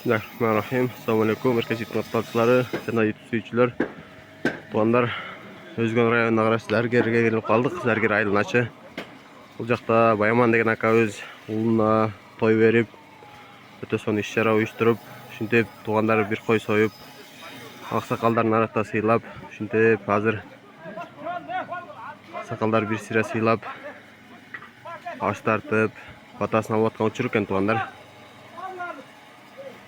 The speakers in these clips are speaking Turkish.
Bismillahirrahmanirrahim. Assalamualaikum. Herkese matbuatçıları, jana YouTube suyucular. Tuğanlar, Özgün rayonuna qarşı Zərgerге kelip kaldık. Zərger ayılnaçı. Бұл жақта Баяман деген aka өз ұлына той беріп, өте соны іс-шара ұйыштырып, шүнтеп туғандары бір қой сойып, ақсақалдардың арасында сыйлап, шүнтеп азыр ақсақалдар бір сыра сыйлап, аш тартып, батасын алып атқан учур экен туғандар.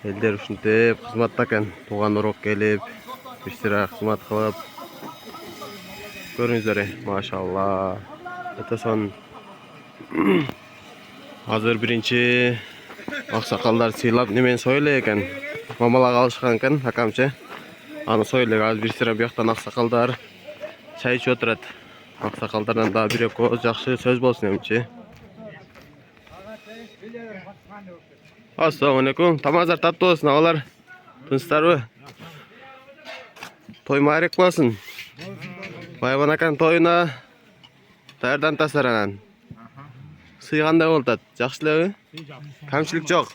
Элдер ушинтип кызматта экен, тууган урок келип, бир сыра кызмат кылып. Көрүңүздөр, машалла. Өтө сон азыр биринчи аксакалдар сыйлап немени сой эле экен. Мамалак алышкан экен, акамчы. Аны сой эле, азыр бир сыра бияктан аксакалдар чай ичип отурат. Аксакалдардан да бир экөө жакшы сөз болсун эмчи. Assalamualaikum. Tamazlar tatlı olsun havalar. Tınçlarбы? Той майрек болсын. Баяман аканын тойуна даярдан тасаранан. Сый кандай болуп атат? Жакшы элеби? Камчылык жок.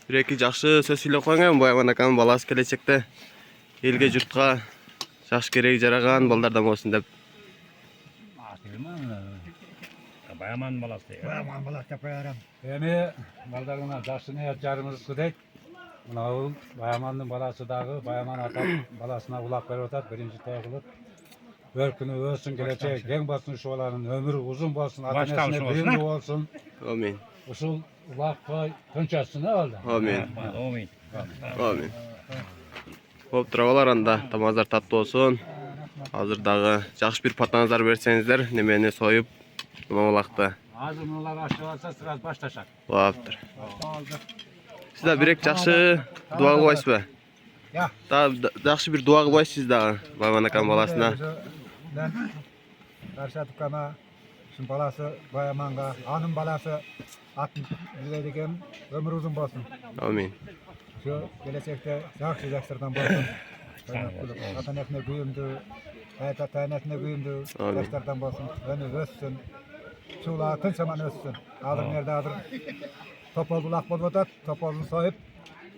Бир эки жакшы сөз сүйлөп койгон Баяман аканын баласы келечекте элге журтка жакшы кереги жараган балдардан болсун деп. Баяман баласы deyip. Баяман баласы деп коярам. Эми балдарына жакшы ниет жарымыз кылдайт. Мына Баямандын баласы дагы Баяман ата баласына улак берип атат. Биринчи той кылып. Өркүнү өссүн, келечек кең болсун, ушу баланын өмүрү узун болсун, ата-энесине буйумдуу болсун. Амин. Ушул улак той тынчасын балдар. Амин. Амин. Амин. Хоп, турабалар анда тамаздар таттуу болсун. Азыр дагы жакшы бир патаңыздар берсеңиздер, немени союп мамалакта. Азыр мунулар ашып алса, сразу башташат. Лаптыр. Сиз да бирек жакшы дуа кылбайсызбы? Ya. Жакшы бир дуа кылбайсыз дагы Баяман аканын баласына. Karşı tukama şun balası Bayamanга, anın balası atın dilediğim ömür uzun bolsun. Amin. Şu gelecekte jakşı jaksırdan bolsun. Ata-enesine güyümdü, ata-enesine güyümdü, yaşlardan bolsun. Önü össün. Şula tınçaman össün. Alır nerede alır. Topol bulak bolup atat, topolunu soyup,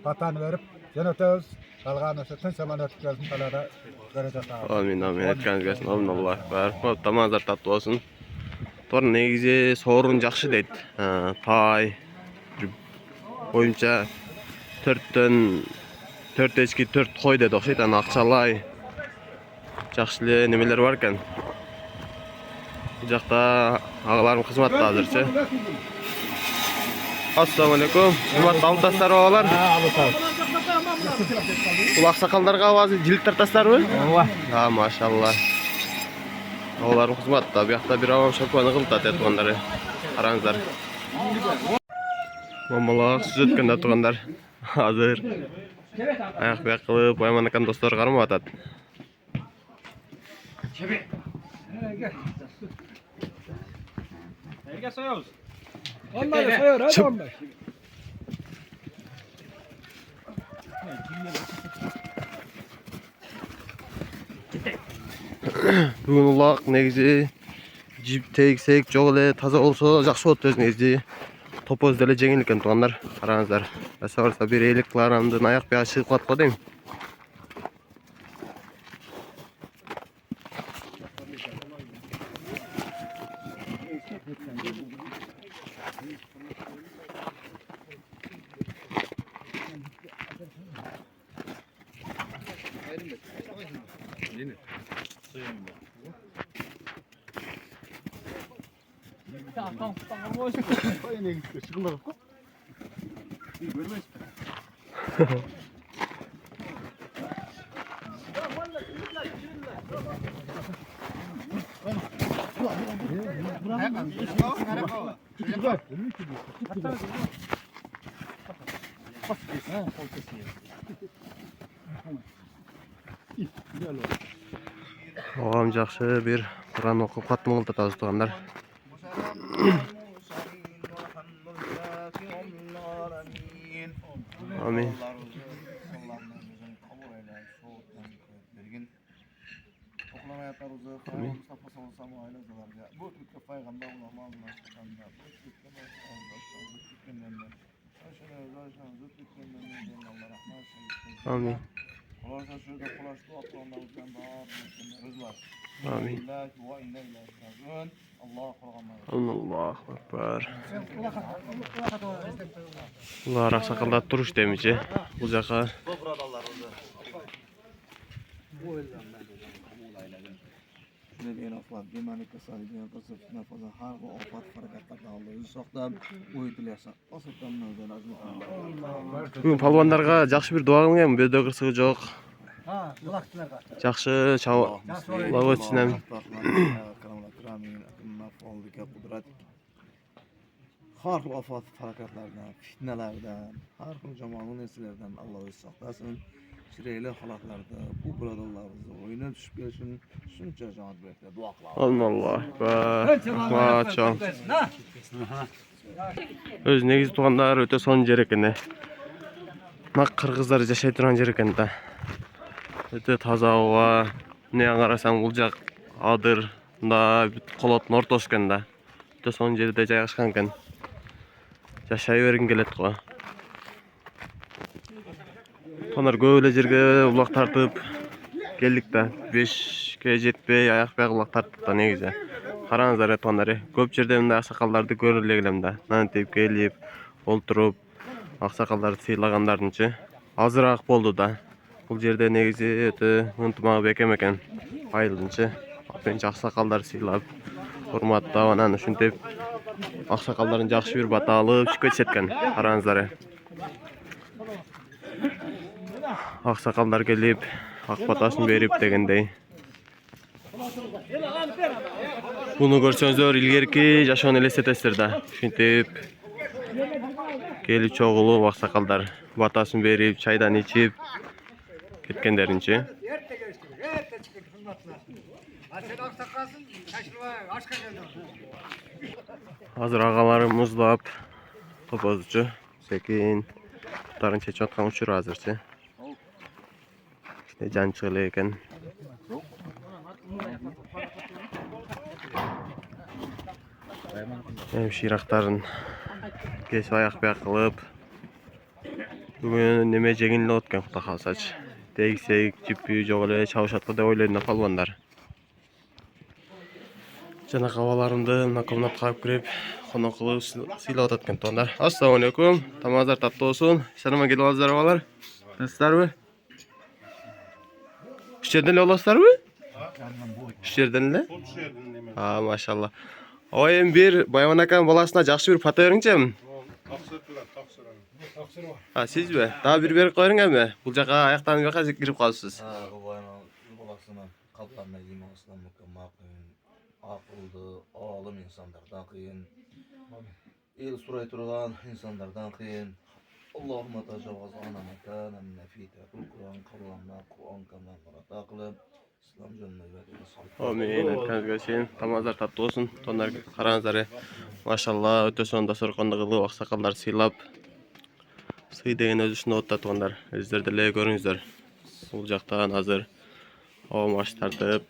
patanı verip, yönetöz. Kalğanı tınçaman ötüp gelsin talada görecek abi. Amin, amin. Etkeniz gelsin. Amin, Allah akbar. Hop, tamazlar tattуу болсун. Тор негизи соорун жакшы дейт. Тай боюнча 4 эчки 4 кой деп окшойт. Аны акчалай жакшы эле немелер бар экен. Бул жакта агаларым кызматта азырчы. Assalamu alaikum. Урматтуу алыптастар агалар. Бул аксакалдарга азыр жилик тартасыздарбы? Ооба. Машалла. Агаларым кызматта. Биякта бир авам шопаны кылып атат тугандары. Караңыздар. Мамалак сүз өткөндө тургандар. Азыр аяк бияк кылып Баяман аканын достору кармап атат. Nereye soyuyoruz? Onları soyuyor, hadi onlar. Бүгүн улак негизи жип тегсек жок эле таза болсо жакшы болот өз негизи. Топоз деле жеңил экен тугандар. Караңыздар. Асарса бир 50 килограммдын аяк биягы чыгып калат го дейм. Ağam жақсы bir Kur'an okuyup katım oldu tazı tuğanlar. Amin. Amin. Amin. Olursa şurada kulaştı atlanlarımızdan bağır, öz var. Amin. Lillahi ve inna ilaihi raciun. Allah'a kurbanlar. Allahu Ekber. Ular aksakalda turuş demişi. Bu jaka Şuna bir afat, demelik kasalıyken kısıp nefazı har ve afat harekatlardan Allah'ı soqtab, uyutulasa. Asıktan nöden azmı. bugün palvanlarga jakşı bir dua kılgan, bödö kırsygy jok. Ha, bulakçılar kaçtı. Jakşı çaba law etsinem. Har xil afat harekatlardan, fitnelerden, har xil jamoalı neslerden Allah'ı saklasın. Şireyli halatlarda bu buralarımızı oyuna düşüp gelsin. Şunca can bekle, dua kılalım. Allahu Ekber. Maşallah. Öz negiz tuğanlar öte son jer eкен. Nak kırgızlar jaşay turan jer eкен da. Öte taza hava, ne qarasam uljak adır da kolotun ortosu eкен da. Öte son jerde jaygaşkan eкен. Jaşay bergin kelet go. Tonar көбөлө жерге улак тартып келдик да. 5ке жетпей аякпай улак тартып да негизи. Караңыздар тоnar. Көп жерде мындай аксакалдарды көрүлө келем да. Нантип келип, олтуруп аксакалдарды сыйлагандардынчы азыраак болду да. Бул жерде негизи өтө ынтымагы бекем экен. Айылдынчы апенчи аксакалдарды сыйлап, урматтап анан ушинтип аксакалдардын жакшы бир бата алып чыгып кетишет экен. Караңыздар. Аксакалдар келип, ак батасын берип дегендей. Буну көрсөңүздөр илгерки жашоону элестетесиздер да. Ушинтип келип чогулуп аксакалдар батасын берип, чайдан ичип кеткендеринчи. Азыр агаларым муздап топозчу, секин буттарын чечип аткан учуру азырчы. İşte can çıgılıyken. Hemşirakların kesip ayakbay kılıp bugün neme jеңилдеп өткөн Кудай кааласачы. Тегсек, жипи жок эле чабышат да ойлойм палвандар. Жана кабаларымды мына комнатка алып кирип, конок кылып сыйлап атат экен туугандар. Ассаламу алейкум. Тамагыңыздар таттуу болсун. Саламга келип аласыздар балар. Насыздарбы? Şu yerden olasızlar mı? Şu yerden ne? Ha maşallah. O en bir Bayman akan balasına jakşı bir pata öğreneceğim. Ha siz mi? Daha bir berip koyun mi? Bu jaka ayaktan bir kazik girip kalsınız. Ha, bu bayana balasına kalplarına imasından mükemmel kıyın. Akıllı, alım insanlardan kıyın. El suray turgan insanlardan kıyın. Allahümme tecavüz anama kana nefite kul Kur'an kavlamna Kur'an kandan barata kılıp İslam canına Amin. Erkanızga çeyin. Tamazlar tatlı olsun. Tonlar karağınızları. Maşallah öte sonunda sorqonda kılıp aksakallar sıylap. Sıy degen öz üstünde otda tonlar. Özler de görünüzler. Bul jaktan hazır. Hava maç tartıp.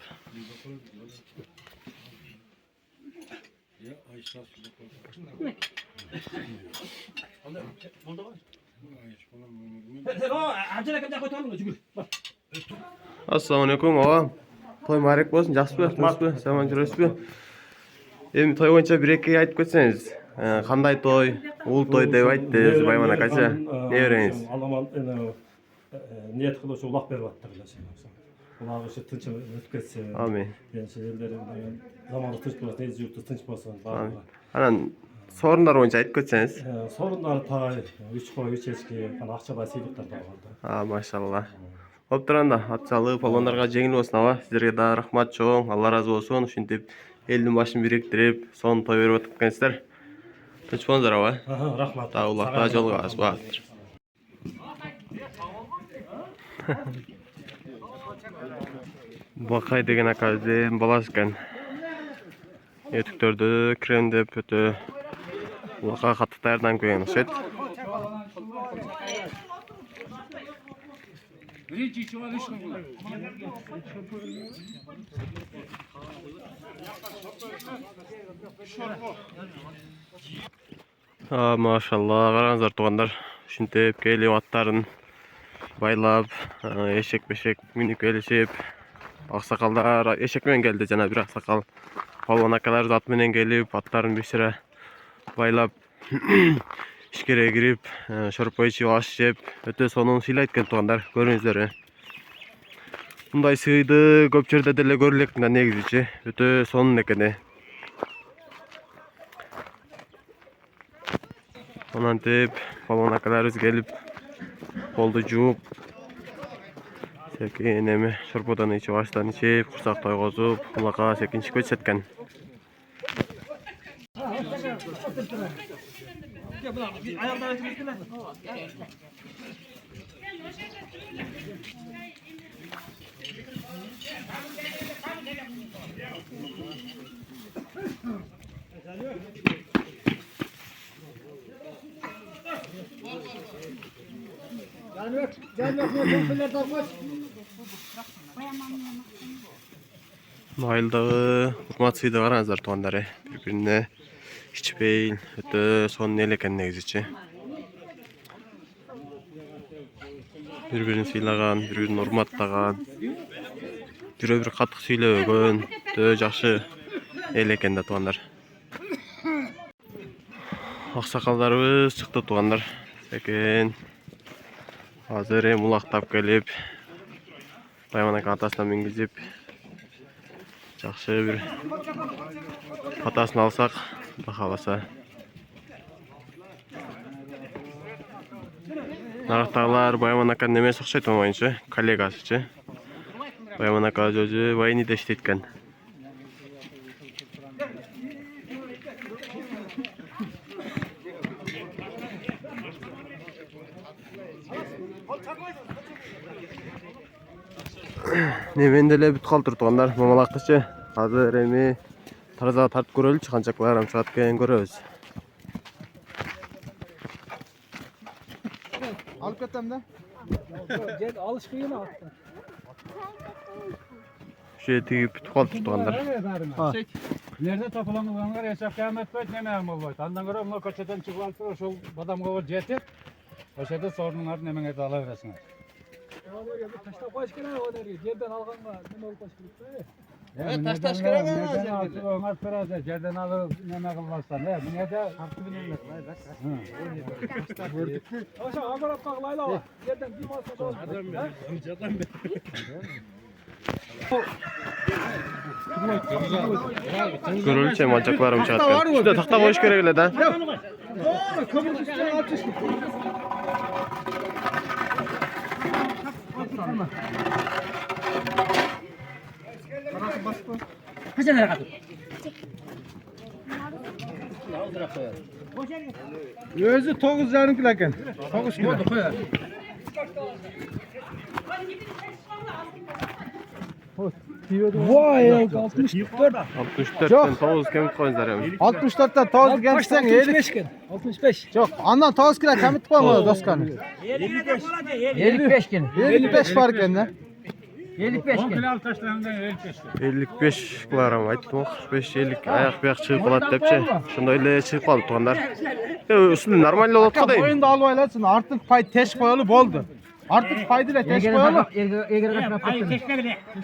Assalamu alaikum ağam. Toy mübarek bolsun, jakşypy, tınçpy, saman жүрөсүzbü? Эми той боюнча бир эки айтып кетсеңиz. Кандай той, ул той деп айтты, Байман акачы. Не береңиз? Аламан ниет кылуучу улак берип аттыр эле. Улак ошо тынч өтүп кетсе. Амин. Энче элдерин заманы тынч болсун, эз журту тынч болсун. Анан sorunlar боюнча айтып кетсеңиз. Sorunlar тай, 3 кой, 3 эчки, акчалай сыйлыктар да бар. Машалла. Хоп туранда, ат салып, балондарга жеңил болсун аба. Сиздерге да рахмат чоң, Алла разы болсун. Ушинтип элдин башын бириктирип, сон той берип аткансыздар. Тынч болуңуздар аба. Рахмат. Та улакта жолугабыз баатыр. Бакай деген акабыздын баласы экен. Этүктөрдү кремдеп өтө улакка катты даярданып келген окшойт. Maşallah, караңыздар туугандар. ушинтип келип аттарын байлап, эшек бешек минип келишип, аксакалдар эшек менен келди, жана бир аксакал палван акалар ат менен келип, аттарын бишире байлап ишкере кирип, шорпой ичип, аш жеп, өтө сонун сыйлайт экен туугандар, көрүңүздөр. Мындай сыйды көп жерде деле көрүлөт да негизичи, өтө сонун экен. Онантип палван акаларыбыз келип, колду жууп, секин эми шорподон ичип, аштан ичип, курсак тойгозуп, улакка секинчип кетишет. Айылдагы урмат сыйды караңыздар туугандар, бири-бирине ичпей, өтө сонун эл экен негизичи. Бири-бирин сыйлаган, бири-бирин урматтаган, бирөө-бир катык сүйлөбөгөн, өтө жакшы эл экен да туугандар. Аксакалдарыбыз чыкты туугандар. Секин азыр эми улактап келип, Байман ака атасына мингизип, жакшы бир атасын алсак, Алла кааласа. Нарактагылар Байман аканын немеси окшойт моюнча, коллегасычы. Байман ака өзү Вайниде иштейт экен. Немен деле бүт калтыр туугандар, момалактычы. Азыр эми таразага тартып көрөлүчү, канча килограмм чыгат экенин көрөбүз. Alıp кетем да. Алыш кыйын атты. Уши тигип бүтүп калды туугандар. Nerede toplanılganlar hesap kıyamet boyut nemeyen bolboyt. Andan göre mına köçeden çıkıp alıp ошол бадамга бар жетип, ошол сорунларды немеңе ала бересиңер. Таштап коюш керек өнерге, жерден алганга неме болуп коюш керек. Ташташ керек эмес. Оңат берет, жерден алып неме кылбастан. Мына да акты менен эле. Ошо агырап кагылайлабы. Жерден ким алса болот. Көрөлүчү мальчакларым чыгат экен. Үстүнө такта коюш керек эле да. Özü 9,5 kilo ekan. 9 kilo. Vay 64. 64'ten 9 kemik koyunlar emiş. 64'ten 9 gelsen 55. 65. Yok, ondan 9 kilo kemik koymadı dostkanı. 55 kilo. 55 var gene. 55 kilo. 55 kilogram aytdım, 45-50 ayak bir çıkıp kalat depçi. Şunda öyle çıkıp kaldı tuğanlar. Üstünde normal olup da değil. Oyunda albaylasın, artık pay teş koyalı boldu. Artık paydıyla teş koyalı.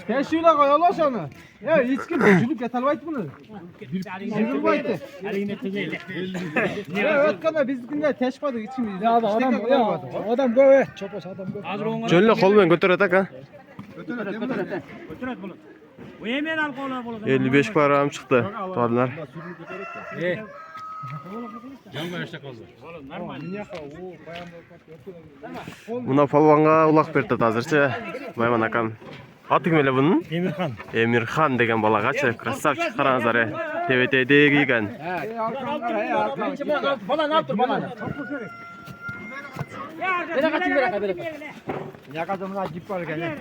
Teşiyle koyalı onu. Ya hiç kim çocuk yatalbaydı bunu. Yatalbaydı. Ya ötkana bizimkiler teş koyduk içimiz. Ya adam göğe. Çopos adam göğe. Jönle kolmen götüretek ha. 55 kilogram çıktı tuğanlar. Buna palvanga ulak berdi azırça. Bayman akam. Atı kim ele bunun? Emirhan. Emirhan деген balagaçı. Krasavчик қараңыздар. TVT-де кийген. Bana ne yaptır bana? Bere kaçın bere. Ya kadınlar cip var gene.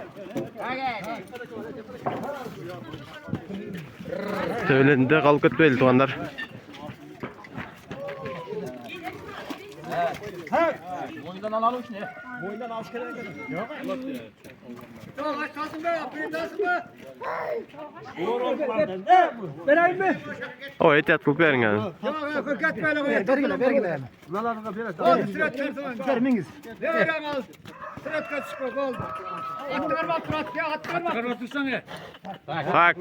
Tövleninde kalıp ketpeyli tuğanlar. Boyundan alalım şimdi. O et yatılıp verin yani. Bak.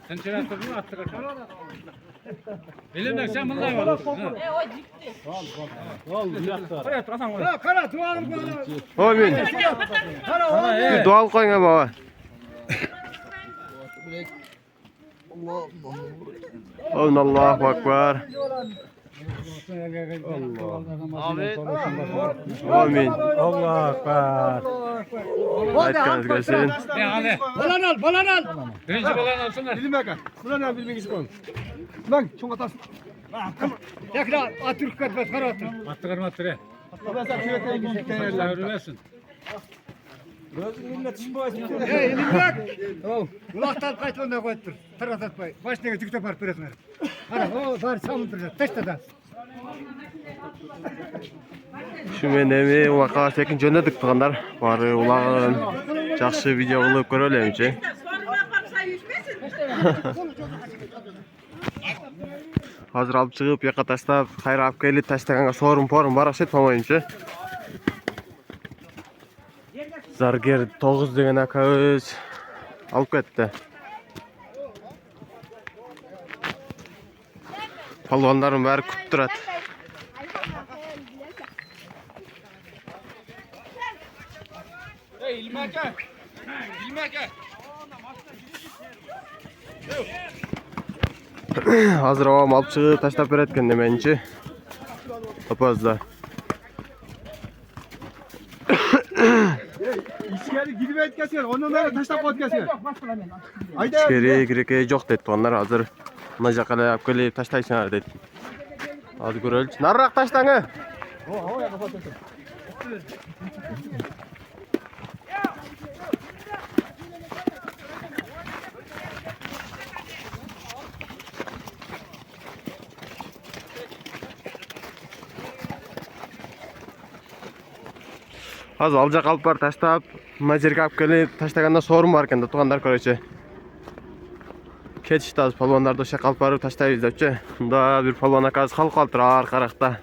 Sen çevirip durdun mu? Attı kaçar. Elimden sen bundan var. O min. Bir doğal koyun baba. Allahu Akbar. Amin. Allah akbar. Aytkanız gelsin. Balan al. Birinci balan alsınlar. Attı karma attı re. Allah öğrensin. Kulaktan kayıtlarına koydur. Tarat atmayı. Başına tükte park veresin. Ana o dar salındıracak. Teşteden. Şu menemi vaka tekin jöndedik tuğanlar. Bari ulağın жақсы video kılıp görelim. Hazır alıp çıkıp yaka taştab, kayra alıp gelip taştaganga sorun porun barak etmemoyunca. Zarger 9 деген aka öz alıp ketdi. Palvanların bari kutip turat. Hazır avam alıp çıkıp taştap beretken demenci. Papazda. İçeri gidip etkesiyor. Onun böyle taşlap etkesiyor. İçeri gireke yok dedi onlar hazır. Mına jakala alıp gelip taştayçınar dedi. Hadi görelim. Narrak taştаңы. Hazır alacak alıp var taştap. Mına жерге alıp gelip taştaganda sorun var eкен да тугандар көрөчү. Ketişti az palvanlar da şak alıp barıp taştayız депчи. Мында bir palvan akası kalk kaltır arkarakta.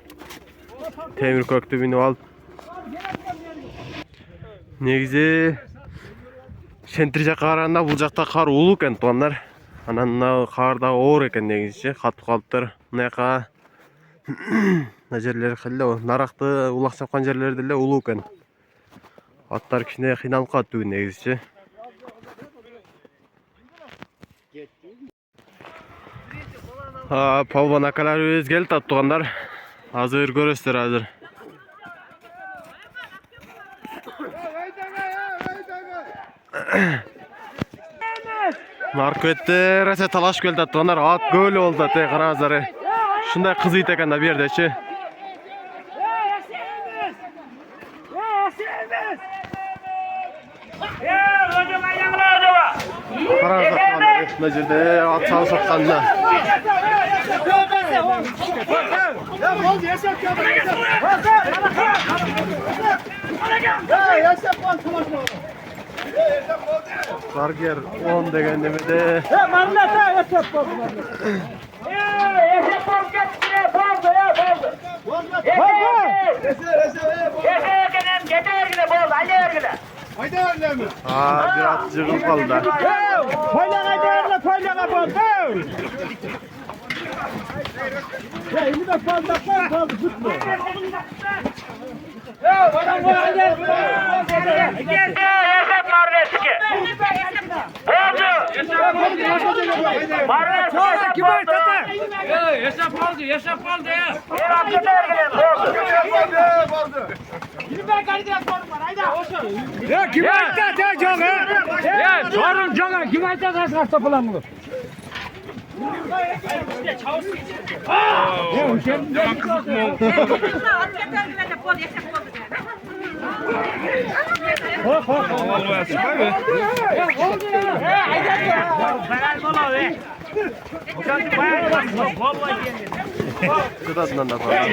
Temir köktü binip alıp. Негизи Şentир жаққа қарағанда бұл жақта қар улуу экен тугандар. Анан мына кар да оор экен негизичи, катып калыптыр. Мына жака мына жерлер кыле наракты улак чапкан жерлер деле улуу экен. Аттар кичине кыйналып калат бүгүн негизичи. Палван акаларыбыз келип атат тугандар. Азыр көрөсүздөр азыр. Markette rese talaş geldi tuğanlar at göl oldu te karazları. Şunday kızıydı ekan da bir yerdeçi. Karazlar tuğanlar ne жерде at sağ sokkanlar. Zarger 10 degen demede. Bir at jığıl kaldı. Yaşap kaldı ya. Ya kim aytdı ya joğa? Ya sorun joğa kim aytdı kaç topulan bu? Vallahi Şuradan da falan.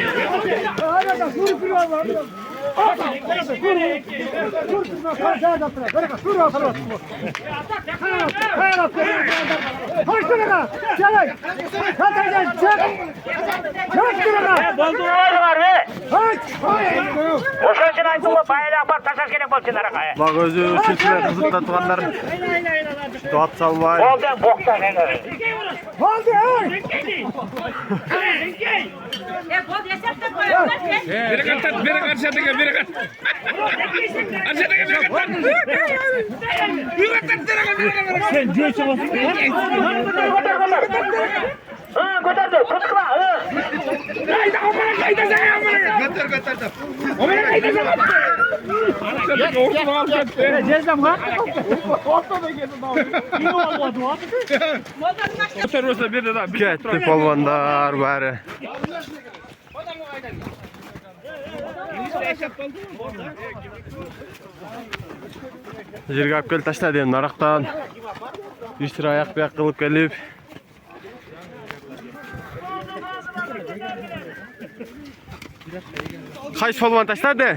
Bak özü çiftler kızıtlatılanlar. Doğat salvay. Biri kaçtı, biri karşıya tıkıyor, biri kaçtı. Karşıya tıkıyor, biri kaçtı. Biri kaçtı, biri kaçtı. Sen diyor çabuk. Ha, götürdü, tutma. Haydi, omana kaydı sen ya. Götür, götür. Omana kaydı sen. Karşıya tıkıyor, ortadan alacaktı. Cezam ha? Ortadan geldi daha. Kim olmadı o? Götür olsa bir de daha. Ketdi polvonlar bari. Жерге алып келіп таштады енді нарақтан. Үй sıra аяқ бияқ қылып келіп. Қайсы полвон таштады?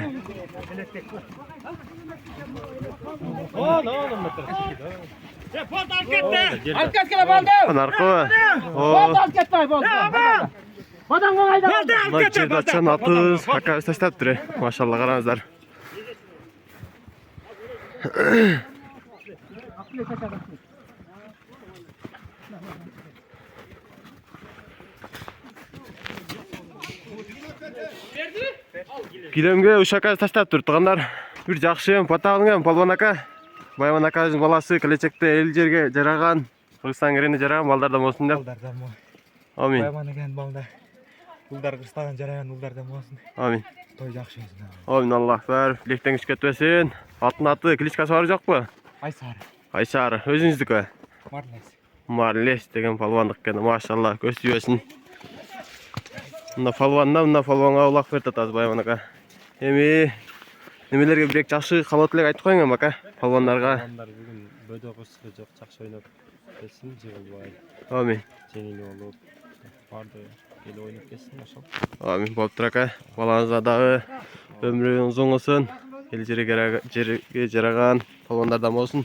Alp ketken baldı. Narқы. Baldı alp ketmey baldı. Badam қайда? Мына жерде атшан атыз, хакабыз таштап тұр. Машалла қараңыздар. Gilemге ушакабыз таштап тұр. Туғандар, бір жақшы патағың полвон ака. Байман акабыздың баласы келечекте ел жерге жараған, Кыргызстан керене жараған балдардан болсын деп. Амин. Bayman eken balda. Uldar Kırgızstan jarayan uldardan bolsun. Амин. Toy жақсы өзүн. Амин, Аллах бар. Билектен күч кетпесин. Атын аты кличкасы бар жок бу? Айсар. Айсар, өзүңүздүкү? Марлес. Марлес деген палвандык экен. Машалла, көз түйөсүн. Мына палванга улак берип атабыз Байман ака. Эми немелерге бирек жакшы кабат элек айтып коюң ака, палвандарга. Палвандар бүгүн бөдө кырсыгы жок, жакшы ойноп келсин, жыгылбай. Амин. Жеңил болуп, барды ел ойноп келсин, ошол. Амин, болуптур ака. Балаңызга дагы өмүрү узун болсун. Эл жерге жараган палвандардан болсун.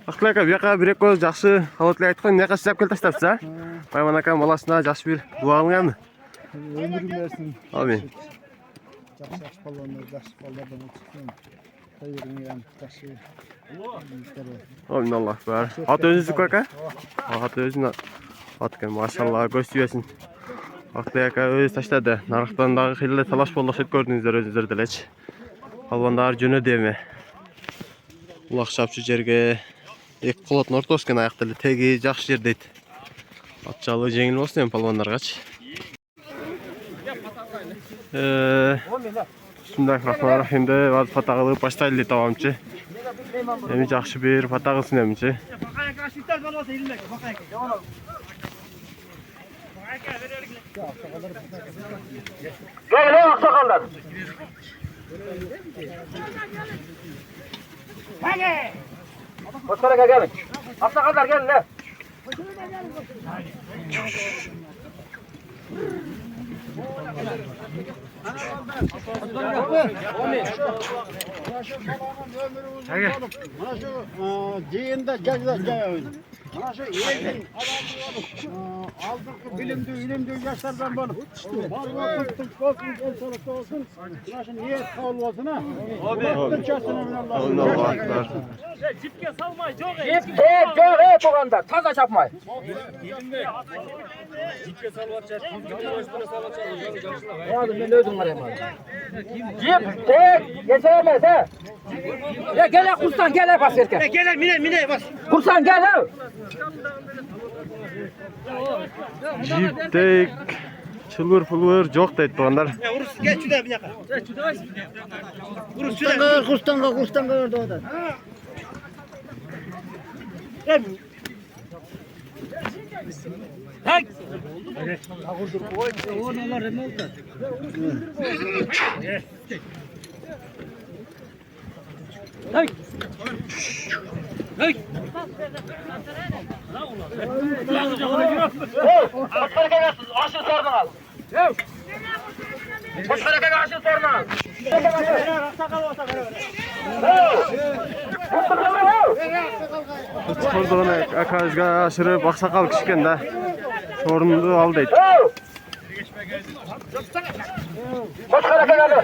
Акыл ака, бияка бирек көз жакшы кабат элек айтып коюң, эмне кылып келип таштапсыз, а? Байман ака баласына жакшы бир дуа кылган. Ömrüm versin. Амин. Жақсы балалар, жақсы балалардан өтсін. Хайырың ям, жақсы. Амин, Аллах бар. Аты өзүңүздүкү ака? Аты өзүнүн аты экен, машалла, көз түйөсүн. Акыл ака өзү таштады. Нарыктан дагы кыйла талаш болду окшойт, көрдүңүздөр өзүңүздөр делечи. Палвандар жөнөдү эми. Улак чапчу жерге эки колотун ортосу экен аякта эле теги жакшы жер дейт. Атчалуу жеңил болсун эми палвандаргачы. Bismillahirrahmanirrahim de vaz patağılığı başlaydı tamamcı. Emi жақшы bir patağılsın emici. Gel lan aksakallar. Hadi. Koçlara gelin. Aksakallar gelin lan. Jeyinde mana şu elin aldırkı bilimdi, ilimdi yaşlardan bana. Barma tuttuk olsun, el sağlık olsun. Mana şu niyet kavul olsun ha. Allahu akbar. Jip çok anda taza çapmay. Hadi ben öldüm var ya. Jip tek geçemez ha. Ya gel kursan gel bas erkek. Gel mine bas. Kursan gel ha. Jiptek çılvır pulvır жоқ deydi doğanlar. Ya urus gel şuraya bir dakika. Urus Kurstanга ördü o da. Hey. Hey. Hey. Koçkaraka'ya aşı sordunuz. Koçkaraka'ya aşı sordunuz. Sporduğunu akazga aşırıp aksakal kişiken de sorunlu al deydi. Koçkaraka'ya aşı.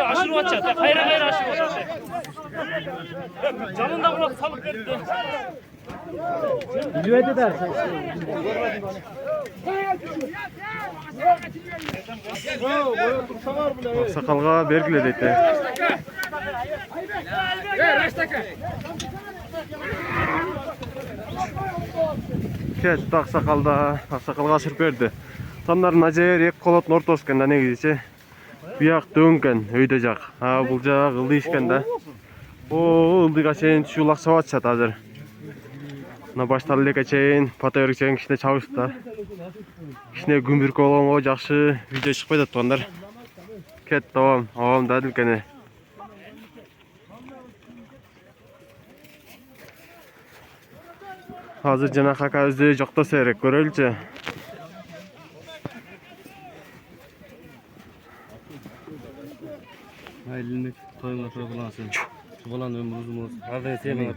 Aşırı açacak. Hayır aşırı açacak. Canından kulak salıp verdi. Güvede dersen. Aksakalga belgile deydi. Ketdi aksakalga aşırıp verdi. Tanların ajer ek kolotun ortosken ne gidişe. Buyaq dönken öyde jak. Ha bul jak ıldı işken de. O ıldıga çeyin şulak savatçat hazır. Mına baştalılığa çeyin pata örükçen kişine çağıştı. Kişine gümbürk olan o jakşı video çıkpaydı tuğanlar. Ket devam. Avam dadım kene. Hazır jana kaka özü jokta seyrek görölçü. Hayırlı toyunla bulansın. Bulan ömrümüz olsun. Hadi sevmeyin.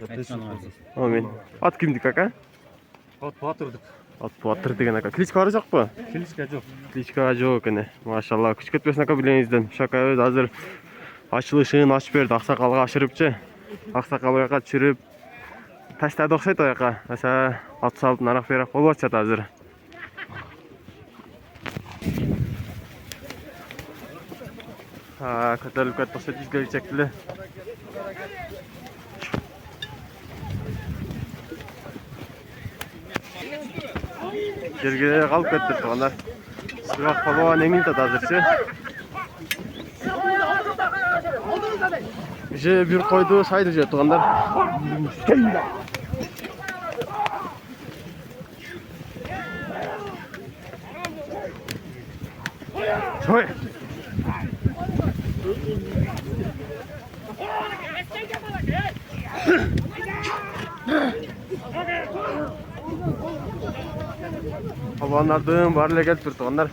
Amin. At kimdi kaka? At batırdık. At Batır degen aka. Klitschko var jak mı? Kiliske yok. Klitschko yok ene. Maşallah. Küçük etmesin aka bilenizden. Şaka öz hazır açılışын açıp berdi. Aksakalga aşırıpçı. Aksakalga çürüp taştadı okşaydı oyaka. Mesela at salıp narak berak bolup açat hazır. Ha, kötülük kattıkça dizgeli çekti. Gergeye kalıp kettirdi onlar. Sırak palvan engil de hazırçı. Bize bir koydu saydı jet onlar. Çoy. Havanlardan barla gelip durdu onlar.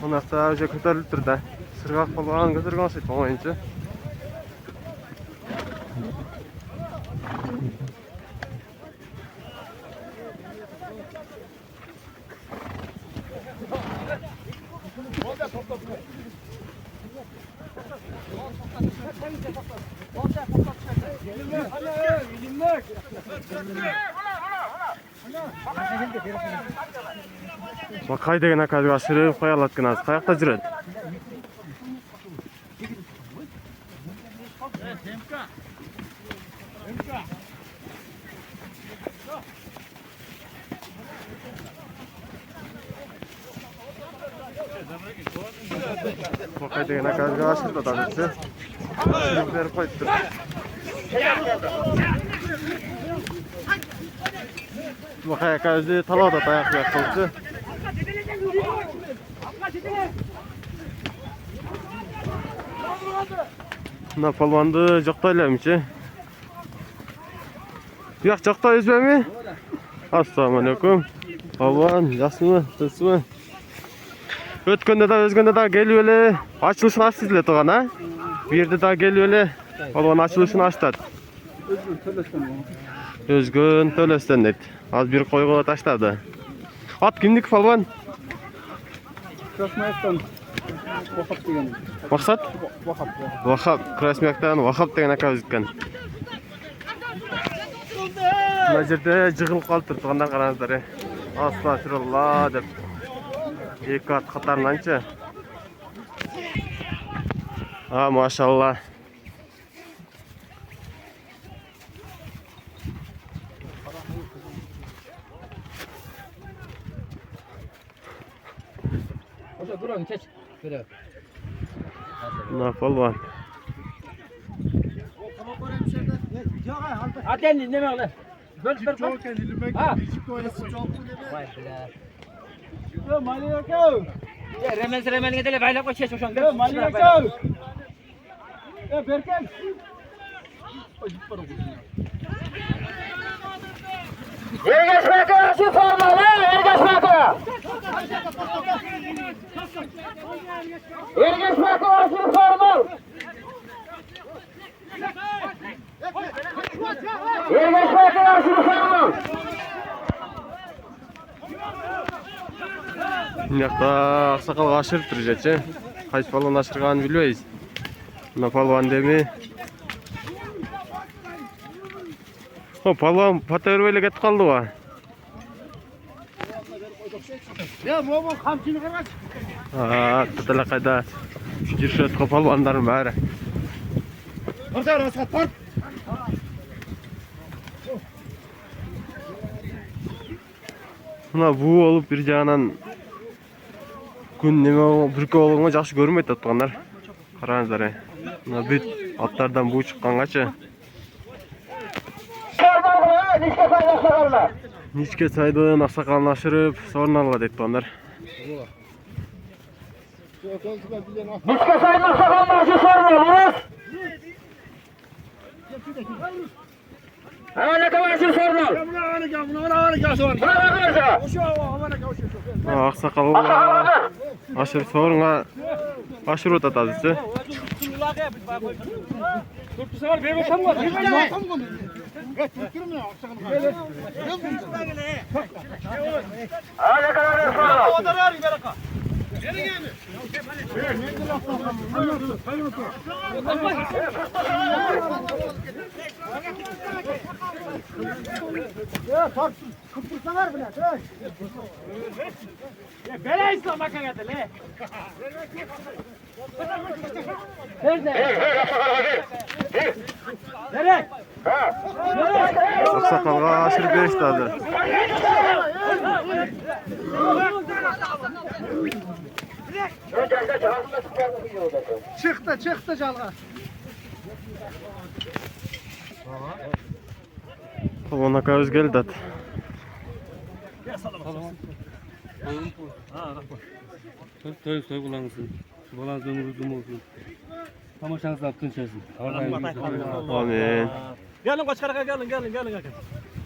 Onlar sadece kötülük durdu. Sırgak falan götürgen saydı oyuncu. Bakay degen akazga aşırıp koyalatken az. Kayakta жүрөт. Bakay degen akazga aşırıp da hazırçı. Aşırıp verip koyuptur. Bakay aka özü talada dayak yaptırdı. Mına palvandı joktaylarmışı. Buyaq jokta özbemi? Assalamualaikum. Palvan, yaxshimi? Tinchmi? Ötkende de özgende de gelip ele açılışını açsızlar toğan ha? Bir yerde daha gelip ele palvan açılışını açtı. Özgün Tölösten deydi. Az bir koyuğa taşladı. At kimdik palvan? Krasnoyar'dan Vahap degen. Maksat? Vahap. Krasnoyar'dan Vahap degen aka özütken. Mına jerde jığılıp kalıp turгандар караңыздар. Astagfirullah dep. Екі at қатарынанчы. Maşallah. Hoca durun geç. Şöyle. Ne palvan? Hadi elini ne böyle? Böl böl. Ha. Vay be. Remen gidele bayla koy çeş hoşan. Ergeçmek arası formalı, ergeçmek arası. Ergeçmek arası formal. Ergeçmek arası formal. Mınакта аксакал ашырып турушатчы. Кайсы палван ашырганын билбейбиз. Мына палван деми. О, палван пата бербей эле кетип калды го. Тетеле кайда жүрүшөт го палвандардын баары. Мына буу болуп бир жагынан күн неме бүркө болгонго жакшы көрүнбөйт аткандар. Караңыздар. Мына бүт аттардан буу чыккангачы. Ничке сайдын аксакалын ашырып, сорун алга дейт тугандар. Nişke sayın aksakalın aşı sormuyoruz. Hemen ne kadar aşı sormuyor. Аксакал ашырып сорунга ашырып атат азырчы. Ne kadar sormuyor. Bela İslam hakikaten le. Nerede? Аксакалга ашырып беришти азыр. Çıktı çalga. Палван ака өзү келди ат. Той булаңызсын. Балаңыз өмүр uzun olsun. Тамашаңыздан күн чечсин. Амин. Gelin koçkaraka gelin.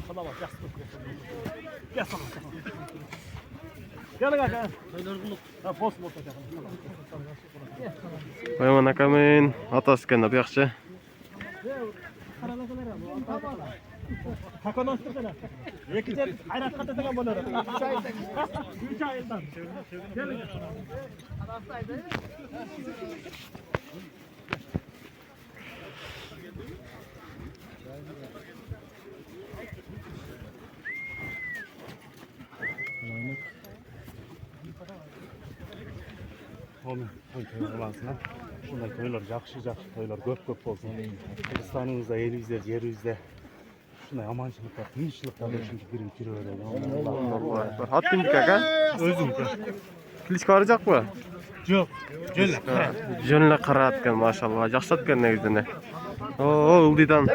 Tamam yaxşı. Gel sana. Gelin aka. Ha post mu olacak? Палван ака менен атасы экен да буякчы. Hakodan tutsana. Yekice hayrat katı bunları. 3 aydan. Gelin. Oğlum, toy olansın ha. Bunday toylar yaxşı toylar köp olsun. Kırgızstanımızda, elimizde, yerimizde. Şunday amançılıkta, tinçlikta çünkü birim kiriyor. At bindik aka. Özüm. Klичка барacak mı? Yok. Жөнүнө караат экен, машалла. Жакшы экен негизинде. О, ылдыйдан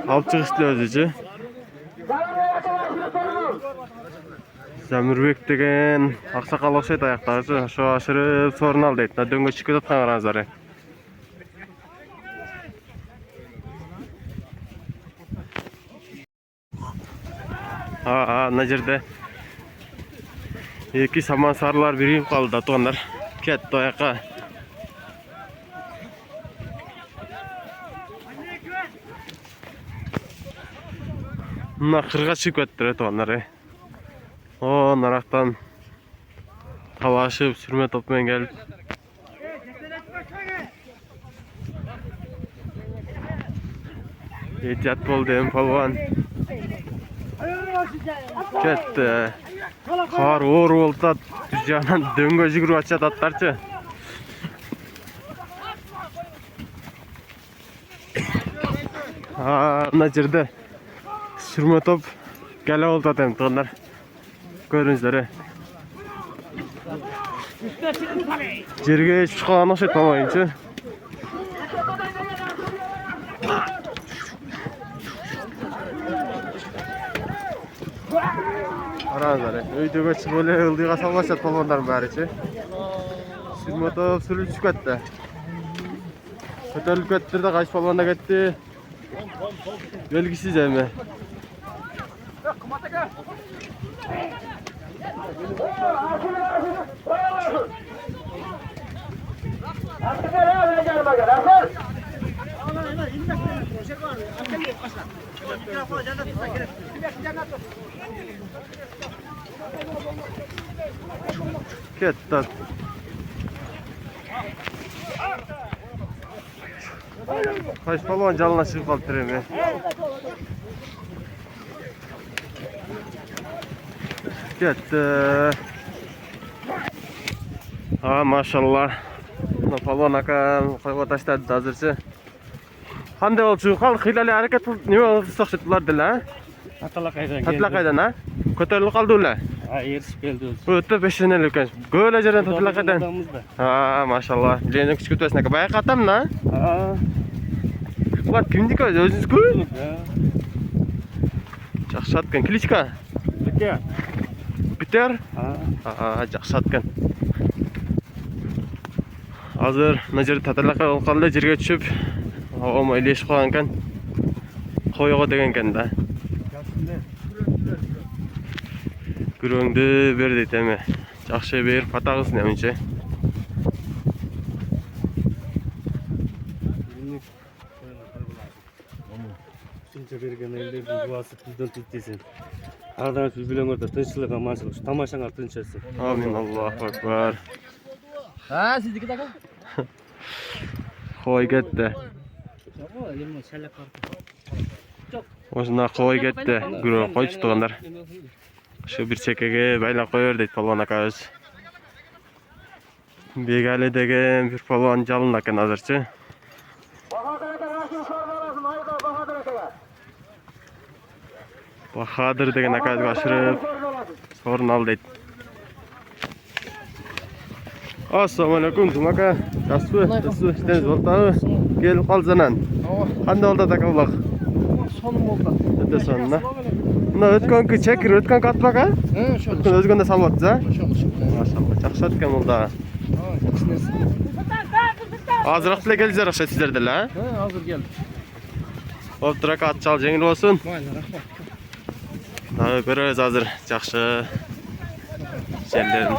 алып чыгышты өзүчү. Замирбек деген аксакал окшойт аяктагычы. Ошо ашырып сорун ал дейт. Дөңгө чыгып жаткан караңыздар. Мына жерде эки саман сарылар бирип калды да тугандар. Кетти аяка. Мына кырга чыгып кеттир тугандар. О, нарактан талашып, сүрмө топ менен келип. Этият бол дейм палван. Кетти. Кар оор болуп атат. Түз жагынан дөңгө жүгүрүп атышат аттарчы. Мына жерде сүрмө топ келе болуп атат тугандар. Көрүңүздөр. Жерге чыгып калган окшойт болмойынчы. Ağzları. Öydüğü çıkıp öyle ıldığa sallaşat balonların bariçi. Sürmotop sürülüp çıkıp etti. Kötörülüp ettir de kaç balon da gitti. Belgisiz emi. Ketdi. Kaç balon canına çıkıp kalıp durayım. Ketdi. Ha maşallah. Balon akan koyup taşladı hazırcha. Qanday oldu? Qilali harakat nima qilsaqchitlardilar ha? Atalaqaydan Tatlaqaydan ha? Ko'tarilib qoldi ular. Ha, erishib keldi o'zi. O'tda peshanali ekan. Go'la jardan tatlaqaydan. Odamimizda. Ha maşallah. Lenin kichik o'tasiz aka. Bayaq atamna. Ha. Ular kimniki o'zi? O'zingiz-ku? Yaxshi atgan. Klichka. Aka. Biter. Ha. Ha, yaxshi atgan. Hozir najir tatlaqay olqanda yerga tushib, havo ileshib qolgan ekan. Qo'yog'i degan ekanda. Gurungni ber deytami. Yaxshi ber, patag'isini mencha. Shuncha bergan ellerning duosi bizdan tutdesin. Aradan siz bilan o'rta tinchlik, amanchilik, tomoshalar tinchasi. Amin. Allohu akbar. Ha, sizniki aka? Qo'y ketdi. O'shuna qo'y ketdi. Gurung qo'y tutganlar. Shu bir chekkaga baylab qo'yaver deydi polvon akamiz. Begali degan bir polvon jalin ekan hozircha. Bahadır degan akaga oshirib so'rin ol deydi. Assalomu alaykum tumaka. Yaxshimi? İşteniz bo'ldi. Kelib qolsanan. Qanday oldi aka uloq? Sonum oldu. O'ta sonda. Buni o'tganki chekir, o'tganki atmaqa? Ha, shu. O'zganda salyapsiz ha? Maşallah. Maşallah. Yaxshi otgan bo'ldi. Hozirroq sizlar kelingizlar o'sha sizlardilar, ha? Ha, hozir keldim. Hop, rakat chal yengil bo'lsin. Mayli, rahmat. Ha, ko'ramiz hozir. Yaxshi. Jellerin.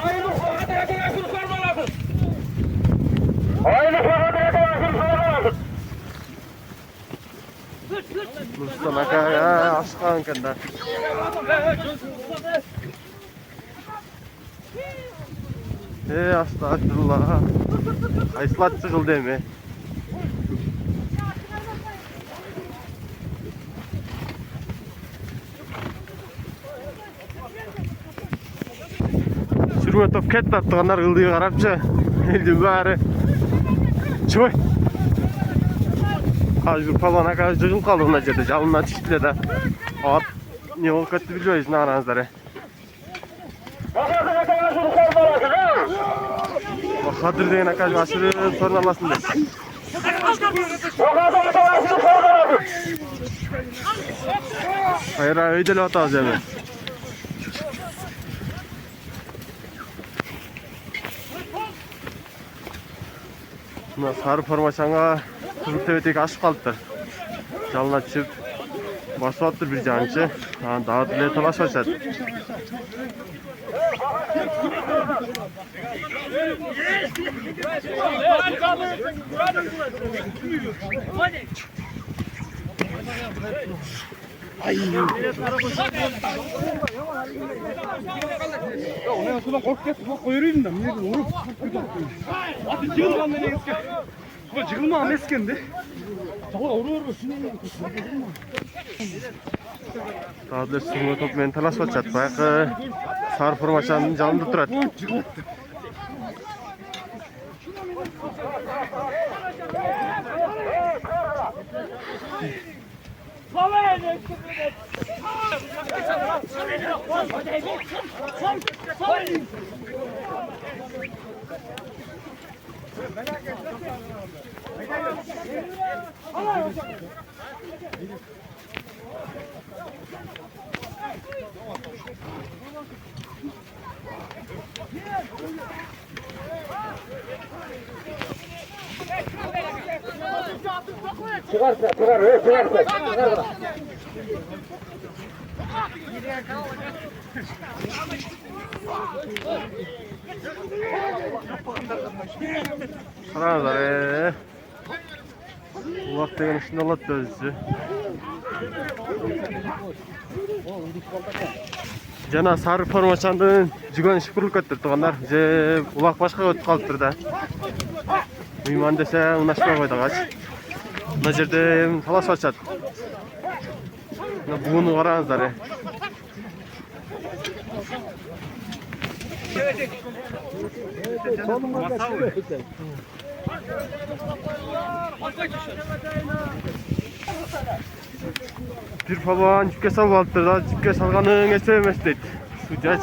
Rustam aka aşkan ekanda. Astagfirullah. Qayslat chiqildi emi. Sürme top ketdi atganlar qildiga qarapchi. Eldi bari. Çoy. Hozir palon aka jig'im qoldi unda yerda. Jalundan tushdilar-da. Hop. Ne olib ketdi bilmaysiz naranizlar. Bahadır degan aka oshirib so'rin olasin deb. Hayır, öydeli ataz emi. Buna sarı formaçanga kızıl tevetek aşık kalıptır. Жалына түсіп басып атыр bir жанчы. Daha dilе талаш açat. Ona şuna kork kes, koyurayım da niye vurup atı yığılman ne eski. Bu yığılma am eskende. Tawa urur şunu. Hozir sirma top bilan talash açat. Bayaqi sarı formaçanın janida turadi. Çıkarsa, çıkarsa. Karanızlar Ulak degen işini alat özü. Jana sarı formaçandın jigön şıpırlık öttür tuğanlar. Je ulak başka ötüp kalıptır da. Uyman dese unaşmay koydu kaç. Mına jerde talas açat. Bunu karanızlar Bir falan cüpke salып alıptır da cüpke salганын эсе эмес дейт. Судьяч.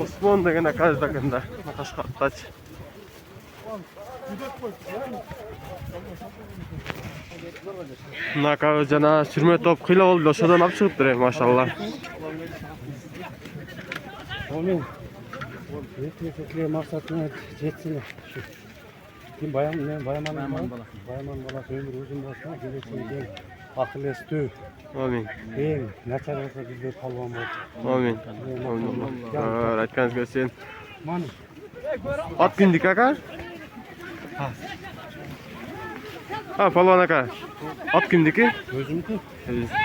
Osman деген аказдагында Накашкаттач. Naka jana sürme top kıyla oldu. Ошодон алып чыгыптыр машалла. Омен ертеңгілер мақсатына жетсін. Баяман баласы өмір өзін басына келешегі ақыл естүү. Амин. Ең начар болса біздер палуан болды. Амин. Айтқаныңыз келсін. At bindik aka? Ha palawan aka. At kimdiki? Өзімді?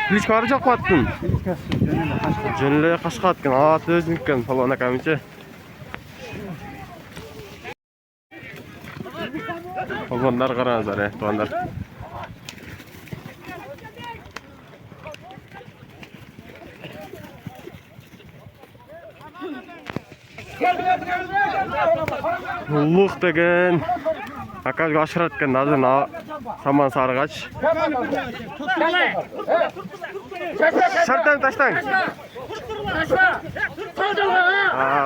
Кличка ары жақ аттың? Жөніле қашқа аттың. Аты өзінікі палуан aka мінше. Палуандар қараңыздар, туғандар. Улуq деген акажга ашырат экен азыр саман сарыгач. Шартан таштаң.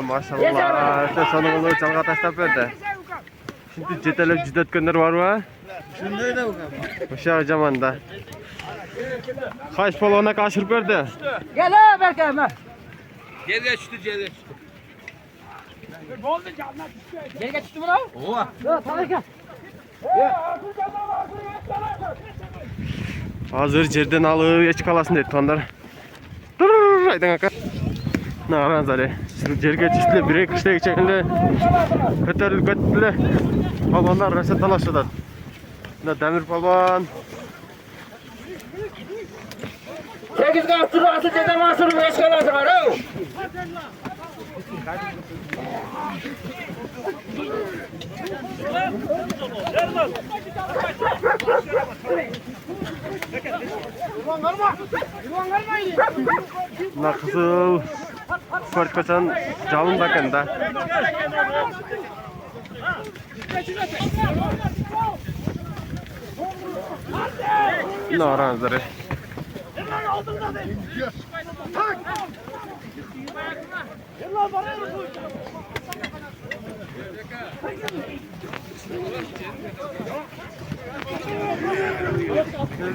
Машалла. Сонун улуу жалга таштап берди. Şimdi жетелеп жүз өткөндөр барбы? Ошондой да уга. Ошо жаман да. Кайсы палуан ака ашырып берди? Gel Berke. Gerge düştü, gerge düştü. Gel çıktı mı lan? Oha. Tamam gel. Hazır жерден алып эч каласын дейт тугандар. Айдаң ака. Мына караңыздар. Жерге түштү эле, бир-эки киши чекинде көтөрүлүп кетти эле. Палуандар раса талашып атат. Мына Демир палуан. 8'e oturası dede mahsuru 5 kalası var o. Mına kızıl sport kaçan calında eкен da. Mına aranızları.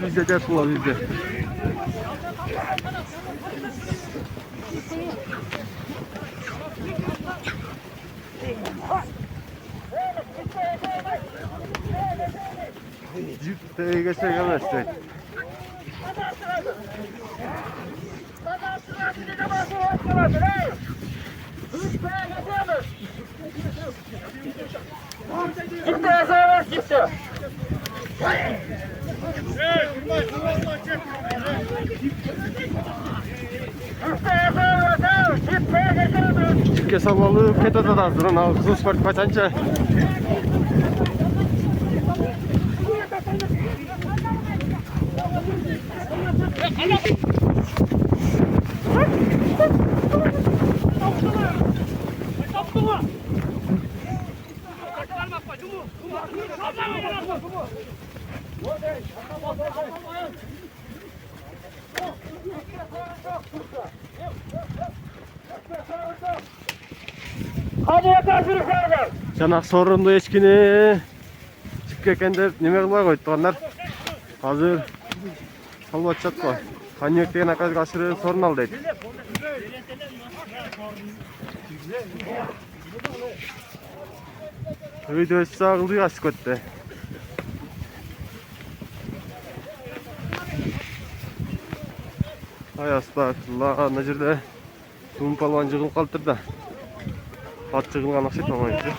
Bizde de tuğla bizde. Cipte geçemezsek. Cipte yazamaz cipte. Cipke sallalı ketoda da duran al kızıl sport kaçanca. Hadi yakarsınızlar. Жанақ сорынды ешкіні чіп кекендер неме қылбай қойды туғандар. Қазір салып атшат қой. Қанек деген аказға ашыры сорын ал дейді. Үйді өсі сағылды қашып көтті. Ай астағфирулла, ана жерде Тум палуан жығылып қалып тұр да. Ат жығылған ақша тамайыншы.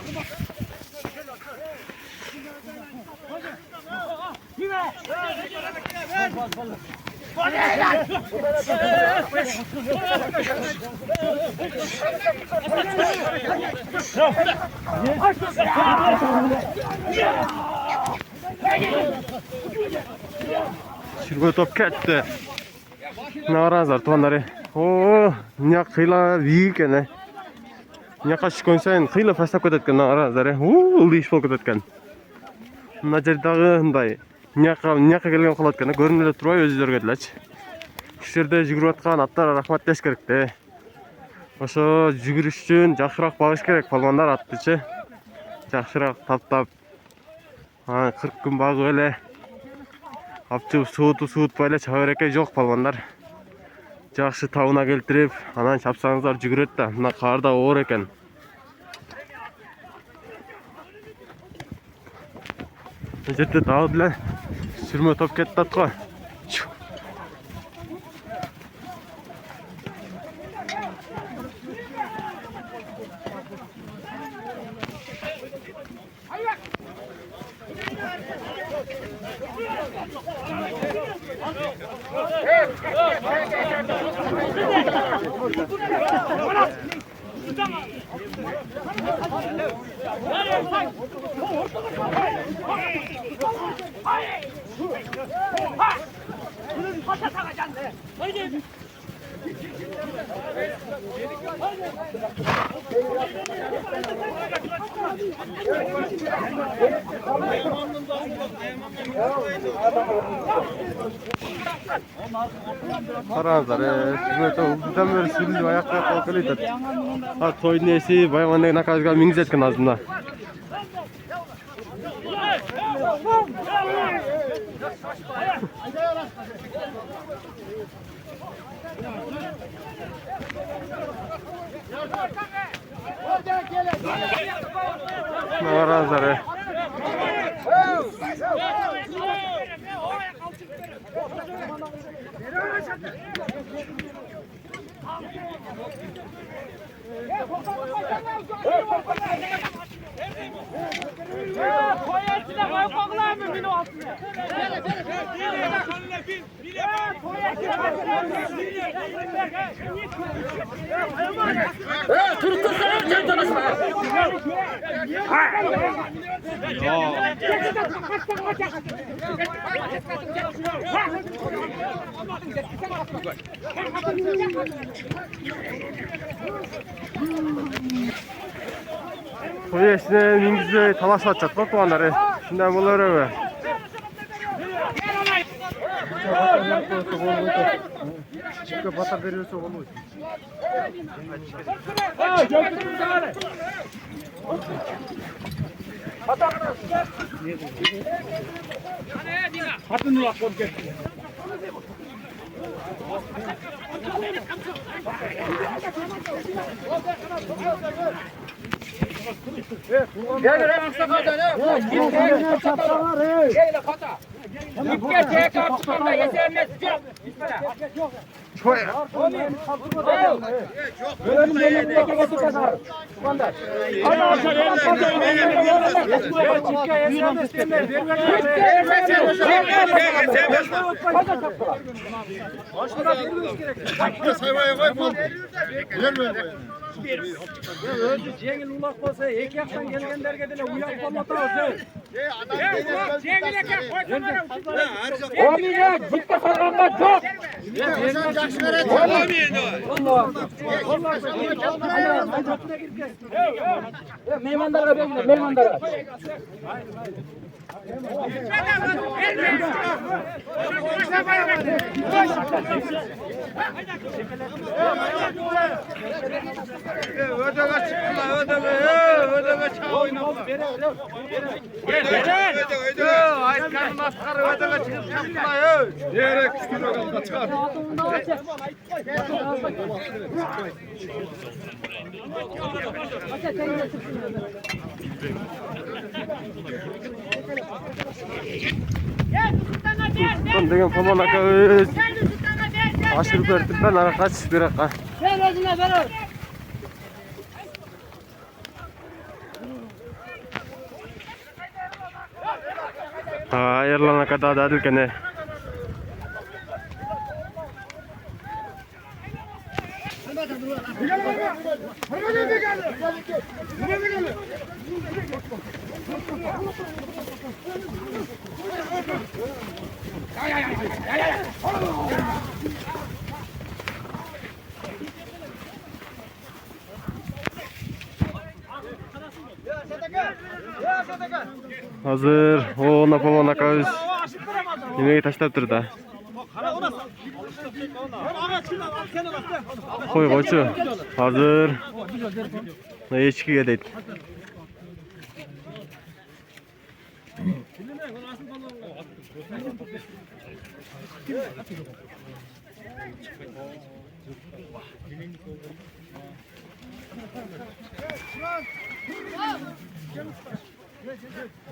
Шүргө топ кетті. Наразар туғандары. О, мына қыйла бейік екен. Мына шыққан сайын қыйла фастап кететкен наразар. Улды иш болып кететкен. Мына жердағы мындай мына келген қалады екен. Көрінеді тұрбай өздері кетіләч. Кішерде жүгіріп атқан аттар рахмат деш керекті. Ошо жүгіріш үшін жақшырақ бағыш керек палуандар аттычы. Жақшырақ таптап 40 күн бағып әлі. Апчып суытпайлы чаба береке жоқ палуандар. Жақшы тауына келтіріп, анан шапсаңыздар жүгірет та. Мына қарда оор екен. Жерде дау біле сүрме топ кетті атқа. Қараңыздар, ұлдыдан бері сүрілді аяққа қалып келеді. Тойдың есі Байаман деген аказға меңзеткен азында. Қараңыздар. Toy esine mingizde talaş atacak bak tuğanları. Şimdi bunlar öyle. Çıkıp batar veriyorsa olur. Hatun ulak koyup getir. Gel lan sakaldan ha. Gel çapsalar he. Gel kata. Gel tek kapçıkla yetermez. Çoy. Böyle getir kadar. Kumandan. Hadi aşağı. Çıkka yetermez. Özü jengil ulak bolsa iki yaktan gelgenlerge dele uyak bolmatabız. Jengil eke koysunlar. Omine gitti salganda çok. Mehmandarga bekle, mehmandarga. Ödeme çıktı. ödeme çağı oynatma. Aytkanın maskarı ödeme çıkıp yapma. Diyerek küçük oynatma çıkar. Tuttum degan Pomon aka öz. Aşırı berdi ben ara kaç bir aka. Gel özüne ver. Ha, Erlan aka da adil kene. Hazır. O Pomon aka öz. Yemeği taşlap turdu. Koy koçu. Hazır. Ne içkiye deydi.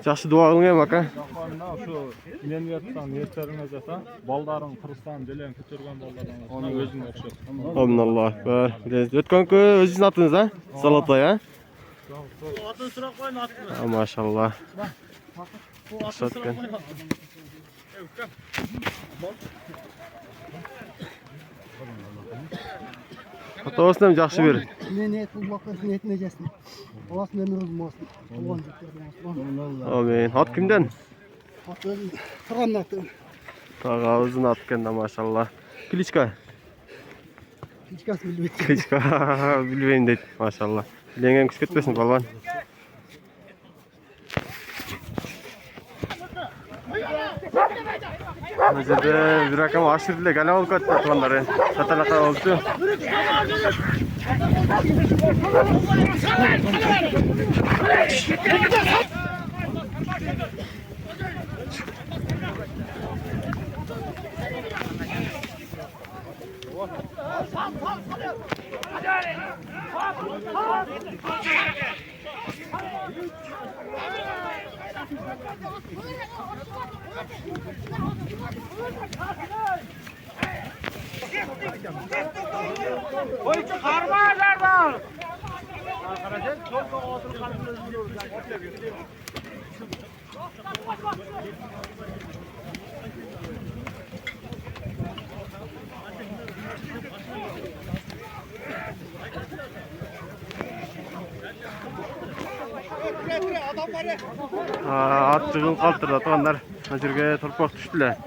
Жақсы дуа қылың aka. Şu ineniyattan, niyetlerine zaten baldarın, kırıstan, delen kütürgen baldardan ona özün okşat. Allahu akbar. Ötken köy özünüzün atınız ha? Salatay ha? Atın sırak koyun atın. Ha, maşallah. Satken. Ata olsun hem жақсы бер. Ne niyet bulmakla niyet necesin. Olasın ömrümüz olsun. Allah'ın zikirden olsun. Amin. At kimden? Atın sıranın atın. Tağağızın at kende maşallah. Kliçka. Hiç kas bilmek. Kliçka. Bilmeyin deydi maşallah. Bilengen küs ketmesin balvan. Özede bir rakam aşırı gale olup kattı tuanları. Satanaka oldu. Oyuncu karmalar var. At tığıl kaltırdı tuanlar. Hazırga torpak düştüler.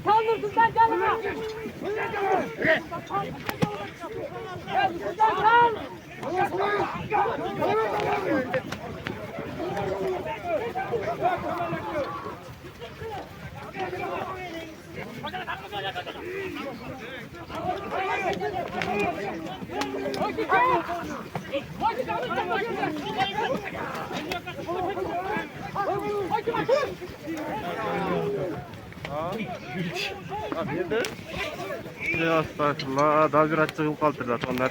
Kaldırsın sen canına. Kal. Ya astagfirullah, daha bir açığım kaldırdı tuanlar.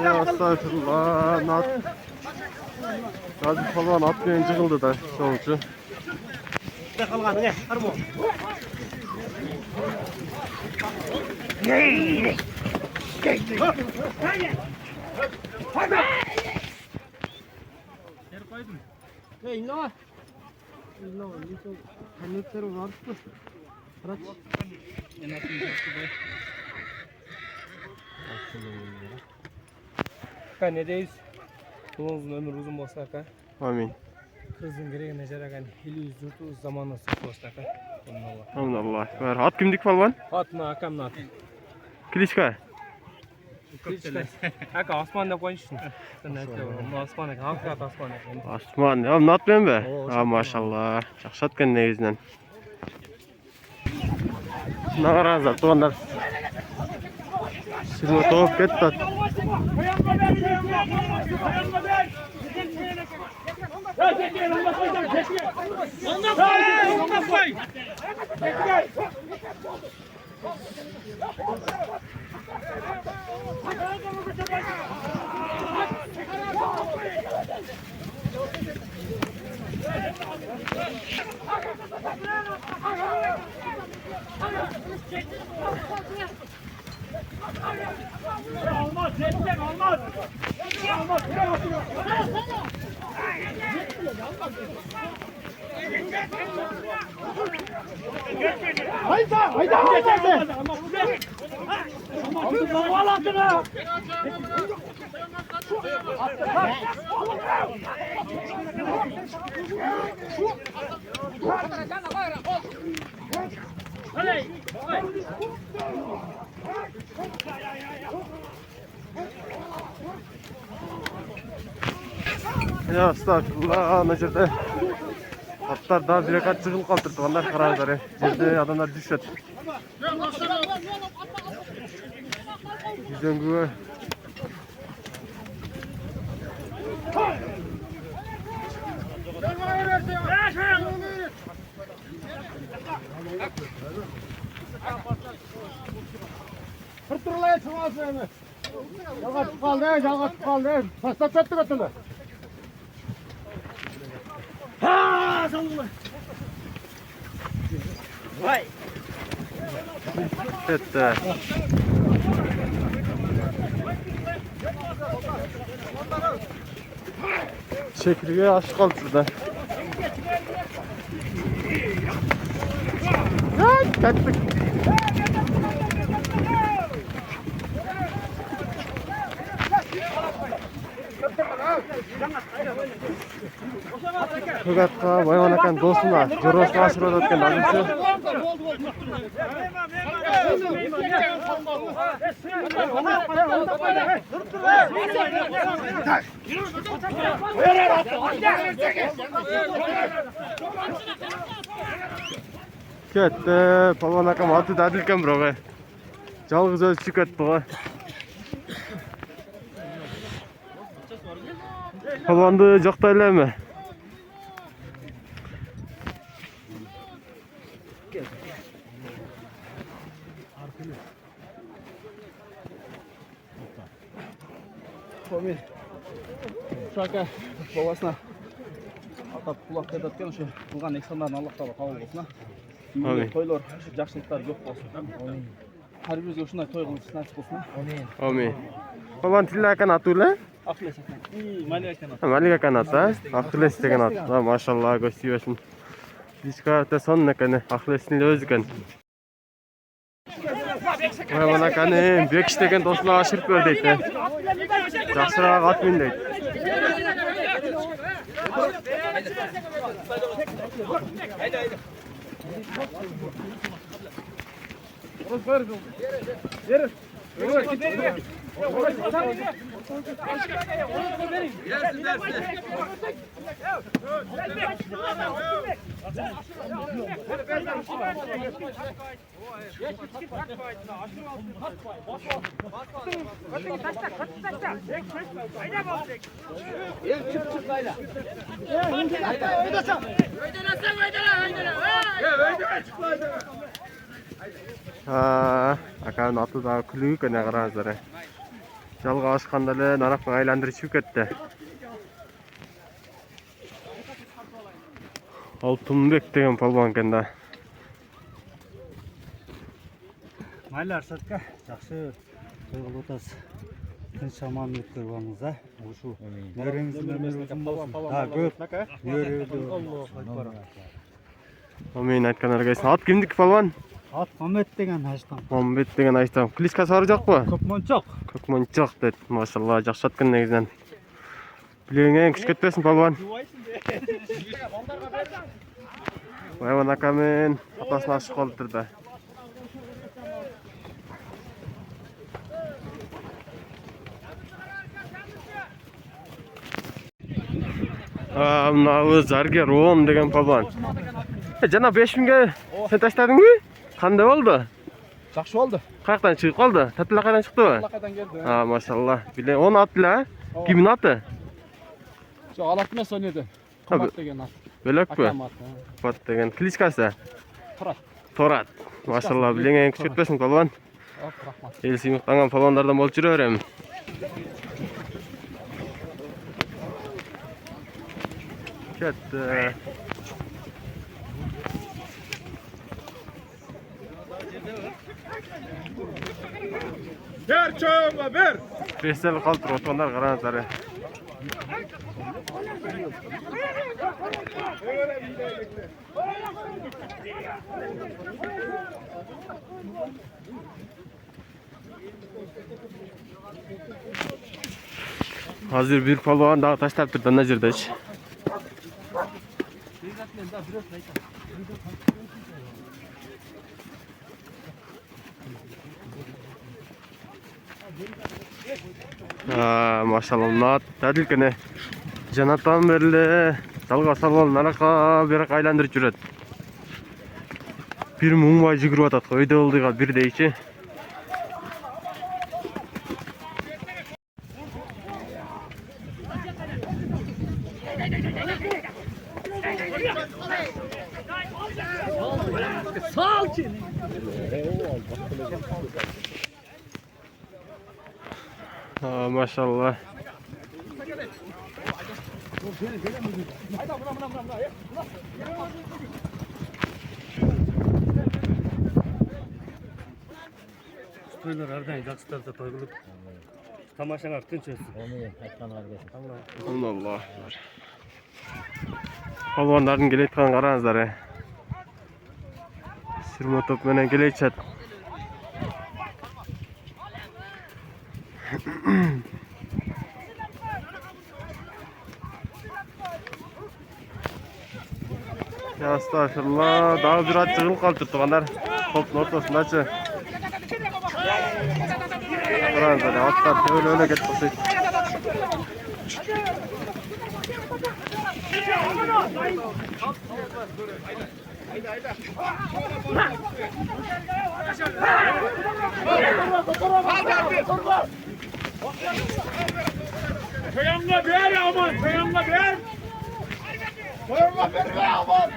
Ya estağfurullah. Gazi falan atlayan çıkıldı da sonucu. Nedeyiz? Kulunuzun ömrü uzun olsa aka. Amin. Kızın gereğine jaragan hili yurtu zamanla sık olsa aka. Allah. Ver. At kimdik falan? Atma akam nat. Klişka. Aka asmanda koyuşsun. Sen ne diyorsun? Asmanda halka asmanda. Asman. Ya ne atmayın be? Ha maşallah. Çakşatken ne yüzünden. Ne var azar tuğanlar. Sırma toğup kettat. Olmaz, yeter, olmaz. Hayda, hayda, hayda. Allah'ına. Ya estağfurullah. Necirde. Atlar daha bir rekat çıkıl kaldırdı. Onlar kararları. Cirde adamlar düşet. Yüzden güve. Fırtırlaya çıkmaz mı? Yalgat kaldı, yalgat kaldı. Pasta çöktü götürdü. Etti. Çekirge aşık kaldı şurada. Ay, kaçtık. Högatqa bayon akan do'stuna jo'rosini oshirayotgan nazirchi. Ketdi, polvon akam oti dadilkan biroq. Жалгыз o'zi chiqib ketdi qo'y. Polvonni jo'qtaylarmi? Komil. Şaka babasına atap kulak edatken şu kılgan eksanların Allah taala kabul olsun. Amin. Toylar, жақсылықтар жоқ болсын. Har birimiz ушундай той кылыш насип болсун. Amin. Polvon tilla akan atula? Акылес ака. Малик ака. Malik akan ata, Akhiles degan at. Ha, maşallah, go'shti yesin. Diskata son akani, Akhilesning o'zi ekan. Polvon akani bekish degan do'stini oshirib ber deydi. Yaxshiroq otmin deydi. Yürü. Yürü. Yürü. Akanın atı daha külüğü kene qaranızlar. Жалға ашқанда эле нарактан айландырып чыгып кетти. Алтынбек деген палбан экен да. Майли Арсатка, жакшы той кылып атасыз. Тынч аман өткөрүп алыңыз, а. Ушу нереңиздин өмүрү узун болсун. Да, көп. Амин айткандарга эсин. Ат кимдики палбан? Ат Мамет деген Аштан. Мамбет деген Аштан. Кличкасы бар жокпу? Көпмөнчок. Көкмөнчок дейт. Машалла, жакшы аткан негизинен. Билеңең күч кетпесин палбан. Байман ака мен атасын ашып калыптыр да. Мынабы Заргер 10 деген палбан. Жана 5000ге сен таштадыңбы? Кандай болду? Жакшы болду. Каяктан чыгып калды? Татылакайдан чыктыбы? Татылакайдан келди. Машалла. Биле, он ат эле? Кимдин аты? Жок, алат эмес ойнойду. Кымбат деген ат. Бөлөкпү? Кымбат деген. Кличкасы? Турат. Торат. Машалла, билеңең күч кетпесин палбан. Рахмат. Эл сыймыктанган палбандардан болуп жүрө берем. Ketdi. Ber çoğunla ber. Festel kaltır otobanlar qaranızlar. Hazır bir palvan daha taşlap turdu ana жердечи. Maşallah, tadil kene. Janatan berle, dalga salon naraka berek aylandırıp жүрөт. Bir муңбай жүгүрүп атат, өйдө болдуга бир дейчи. Maşallah. Toylar ардайым жакшы тарта той кылып, тамашаңар тынч өссүн. Allah. Palvandardын келе атканын караңыздар. Сирма топ менен келе атышат. Astagfirullah, daha bir at çığılıp kalıp tuğanlar. Topun ortasındacı. Karаңыздар, atlar öyle кетип калды. Koyanla ber aman, koyanla ber. Koyanla ber aman.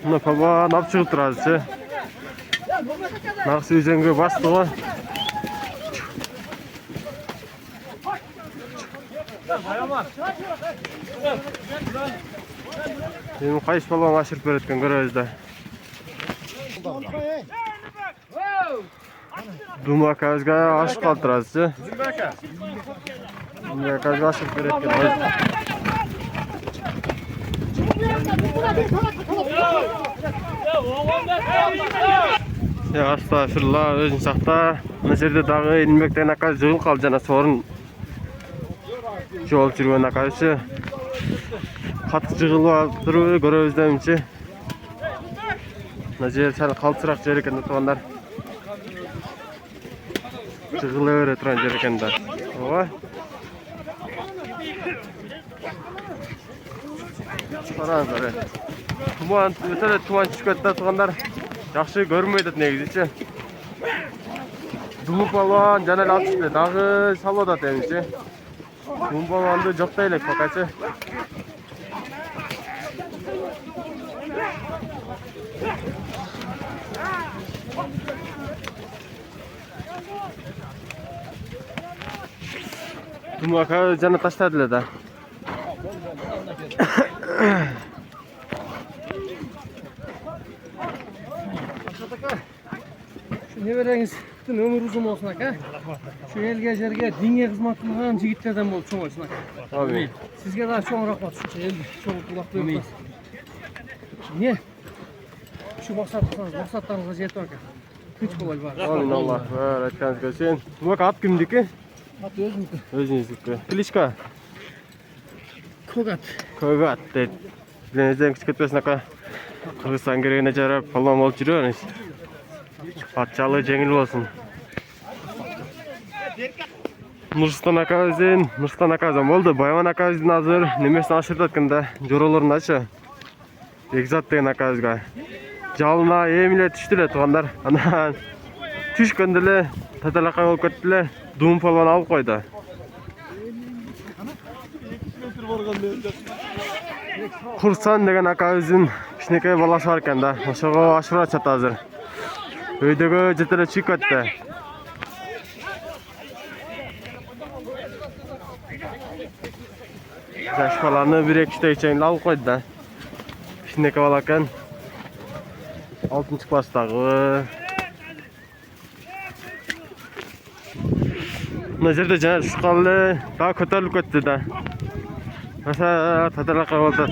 Mına paba nap çıkıp turası. Naksı üzenge bastı o. Benim kayış balon aşırıp öğretken görüyoruz. Dumaka özgaya aşık kaltırası. Dumaka özgaya aşık öğretken. Ya astagfirullah, özün sakta. Mına жерде дагы Илмектен ака жыгыл калды жана сорун жолуп жүргөн акабызчы катты жыгылып туруп көрөбүз демчи. Мына жер сәл калтырак жер экен туугандар. Жыгыла бере турган жер экен да. Ооба. Караңыздар. Туман өтө туман түшүп кетти туугандар. Жакшы көрмөйт негизичи. Думуп балбан жана эле атышты дагы салып атат эмичи. Думуп балбанды жоктой элек покачы. Думака жана таштады эле да. Небереңиздин өмүрү узун болсун ака. Şu элге жерге динге кызмат кылган жигиттерден болуп чоңойсун ака. Амин. Сизге да чоң рахмат. Ушунча элди чоң кулак берип. Не? Şu максаттарыңызга жетип ака. Күч болой бар. Амин Аллах. Айтканыңыз келсин. Думака ат кимдики? Ат өзүмдүкү. Өзүңүздүкү. Кличка? Когат. Когат дейт. Билеңизден кичип кетпесин ака. Кыргызстан керегине жарап полон болуп жүрөбүз. Патчалы жеңил болсун. Нурсултан акабыздын болду. Байман акабыздын азыр немесин ашыртат экен да, жоролорундачы. Бекзат деген акабызга. Жалына эми эле түштү эле туугандар. Анан түшкөндө эле таталакай болуп кетти эле. Дум полон алып койду. Курсан деген акабыздын кичинекей баласы бар экен да. Ошого ашырып атышат азыр. Өйдөгө жете эле чыгып кетти. Жаш баланы 1-2 үчтөй чейин алып койду да. Кичинекей бала экен. 6 класстагы. Мына жерде жана ушкал эле дагы көтөрүлүп кетти да. Аса таталакай болуп атат.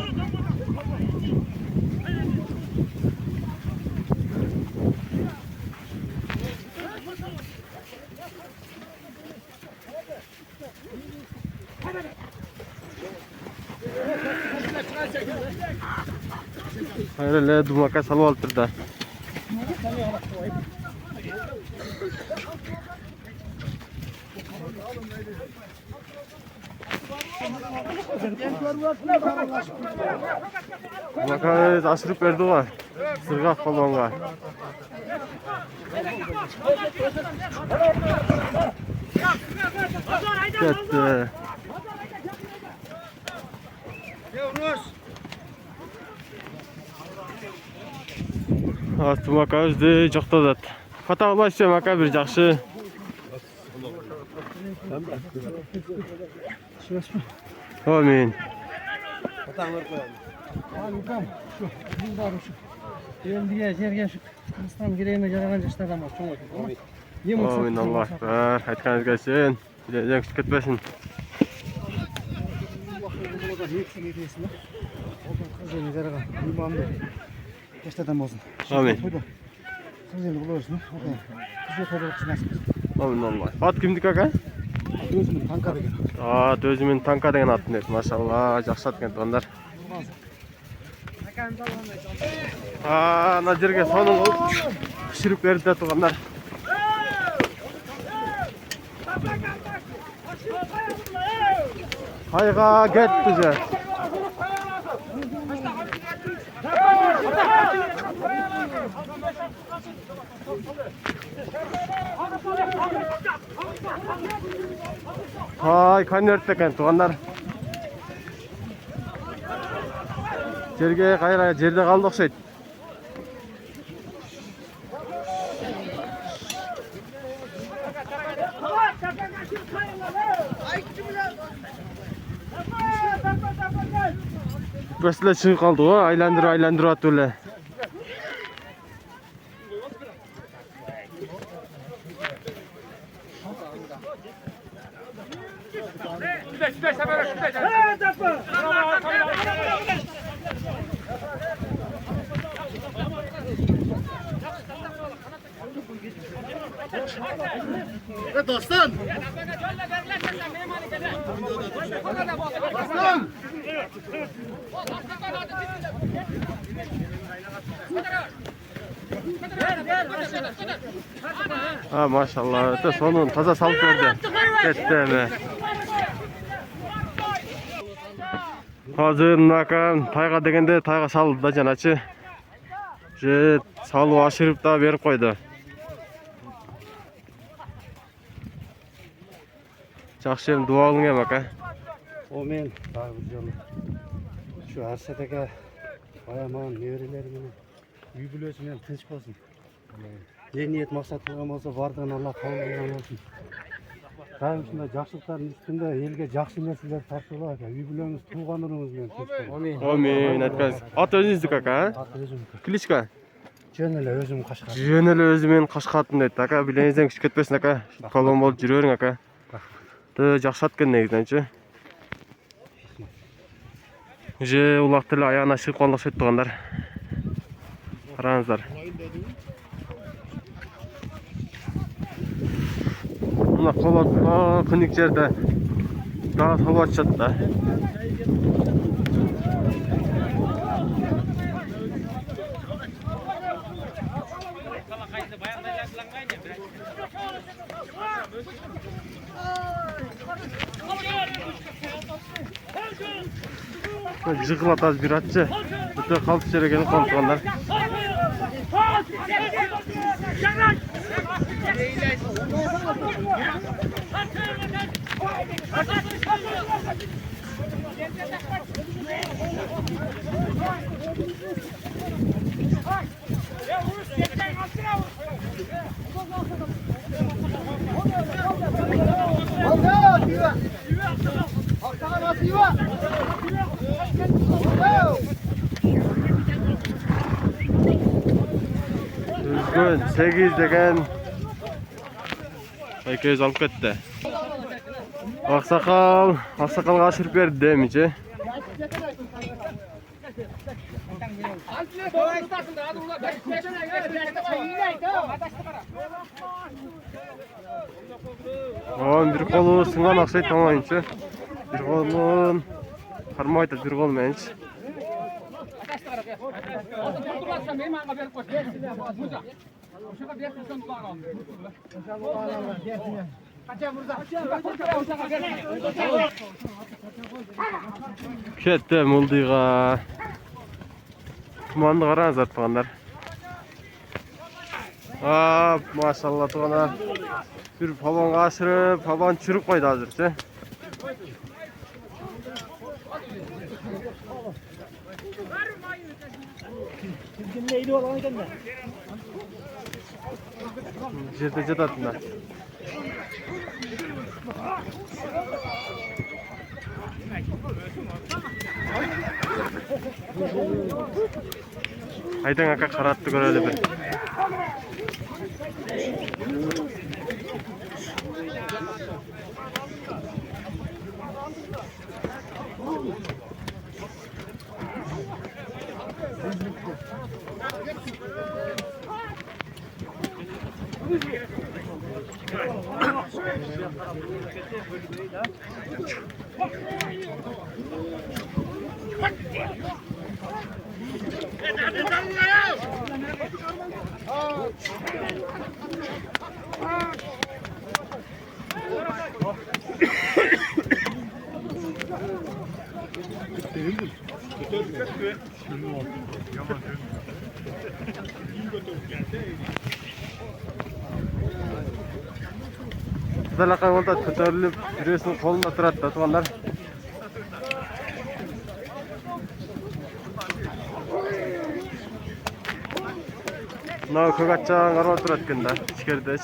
Hayırlı dumaka salı alttır da. Dumaka aşırıp verdi var. Sırgak falan var. Gitti. Dumaka özde joktadат. Fata ulaşsa maka bir жақсы. Amin. Eldiye жерге şu Kırgızstan gereğine yaragan жаштардан бар чоң ойдum. Amin Allah. Aytkanыңыз келсин. Билеңиз кетпесин. Жаштардан болсын. Amin. Кызыл болсын. Кызыл тойлық насып. Amin Allah. At kimdik aka? Өзүмүн танка деген. Өзүмүн танка деген атын ет. Машалла, жақсы ат екен туғандар. Ана жерге соның пішіріп берді де туғандар. Қайға кетті же. Ay, kanört eкен туғандар. Жерге қайра жерде қалды ұқсайды. Көсілі шығып қалды ғой, айландыру атты өлі. Dostan! Maşallah. Öte sonun taza salıp verdi. Ketdi mi? Hazır nakan tayga degende tayga saldı da janaçı. Je salып aşırıp da berip koydu. Жақсы жерін дуа қылың ем ака. О мен дағы жолы. Şu Арсатаға баяман неберелерімен үй бүлесімен тыныш болсын. Ел ниет мақсат қылған болса бардығын Алла қабыл қылған болсын. Дайым шындай жақсылықтардың үстінде елге жақсы нәрселер тартылар. Үй бүлеңіз туған ұрыңызбен тыныш болсын. Амин. Айтпаңыз. Аты өзіңіздікі ака? Аты өзім. Кличка? Жөн эле өзім Қашқар. Жөн эле өзімен Қашқатын дейді ака. Білеңізден күшіп кетпесін ака. Қолын болып жүре берің ака. Жақсы аткен негізден. Же улақ тілі аяғына шығып қалдық сөйт тұғандар. Қараңыздар. Мына қолат күнік жерді daha hava açadı. Жығылатаз bir atçı. Bütün kalp içeri gelip konuşanlar. Düzgün 8 degen Ayköz alıp ketdi. Aksakalga aşırıp berdi demice. Bir kolu sıngan aksayt tamayınca. Bir kolun karmaydı bir kol menç. Ketdi muldiga. Tumandı qarаңыз артпағандар. Maşallah tuğana. Bir palon aşırıp, palon çürük koydu hazırsa. Jerde jatatınlar. Aydan aka karatты göreli bir. Kızalaka olda kötörülüp yürüyorsun kolunda durat da tuğanlar. Mına kögatçağın arva durat kında içkeride hiç.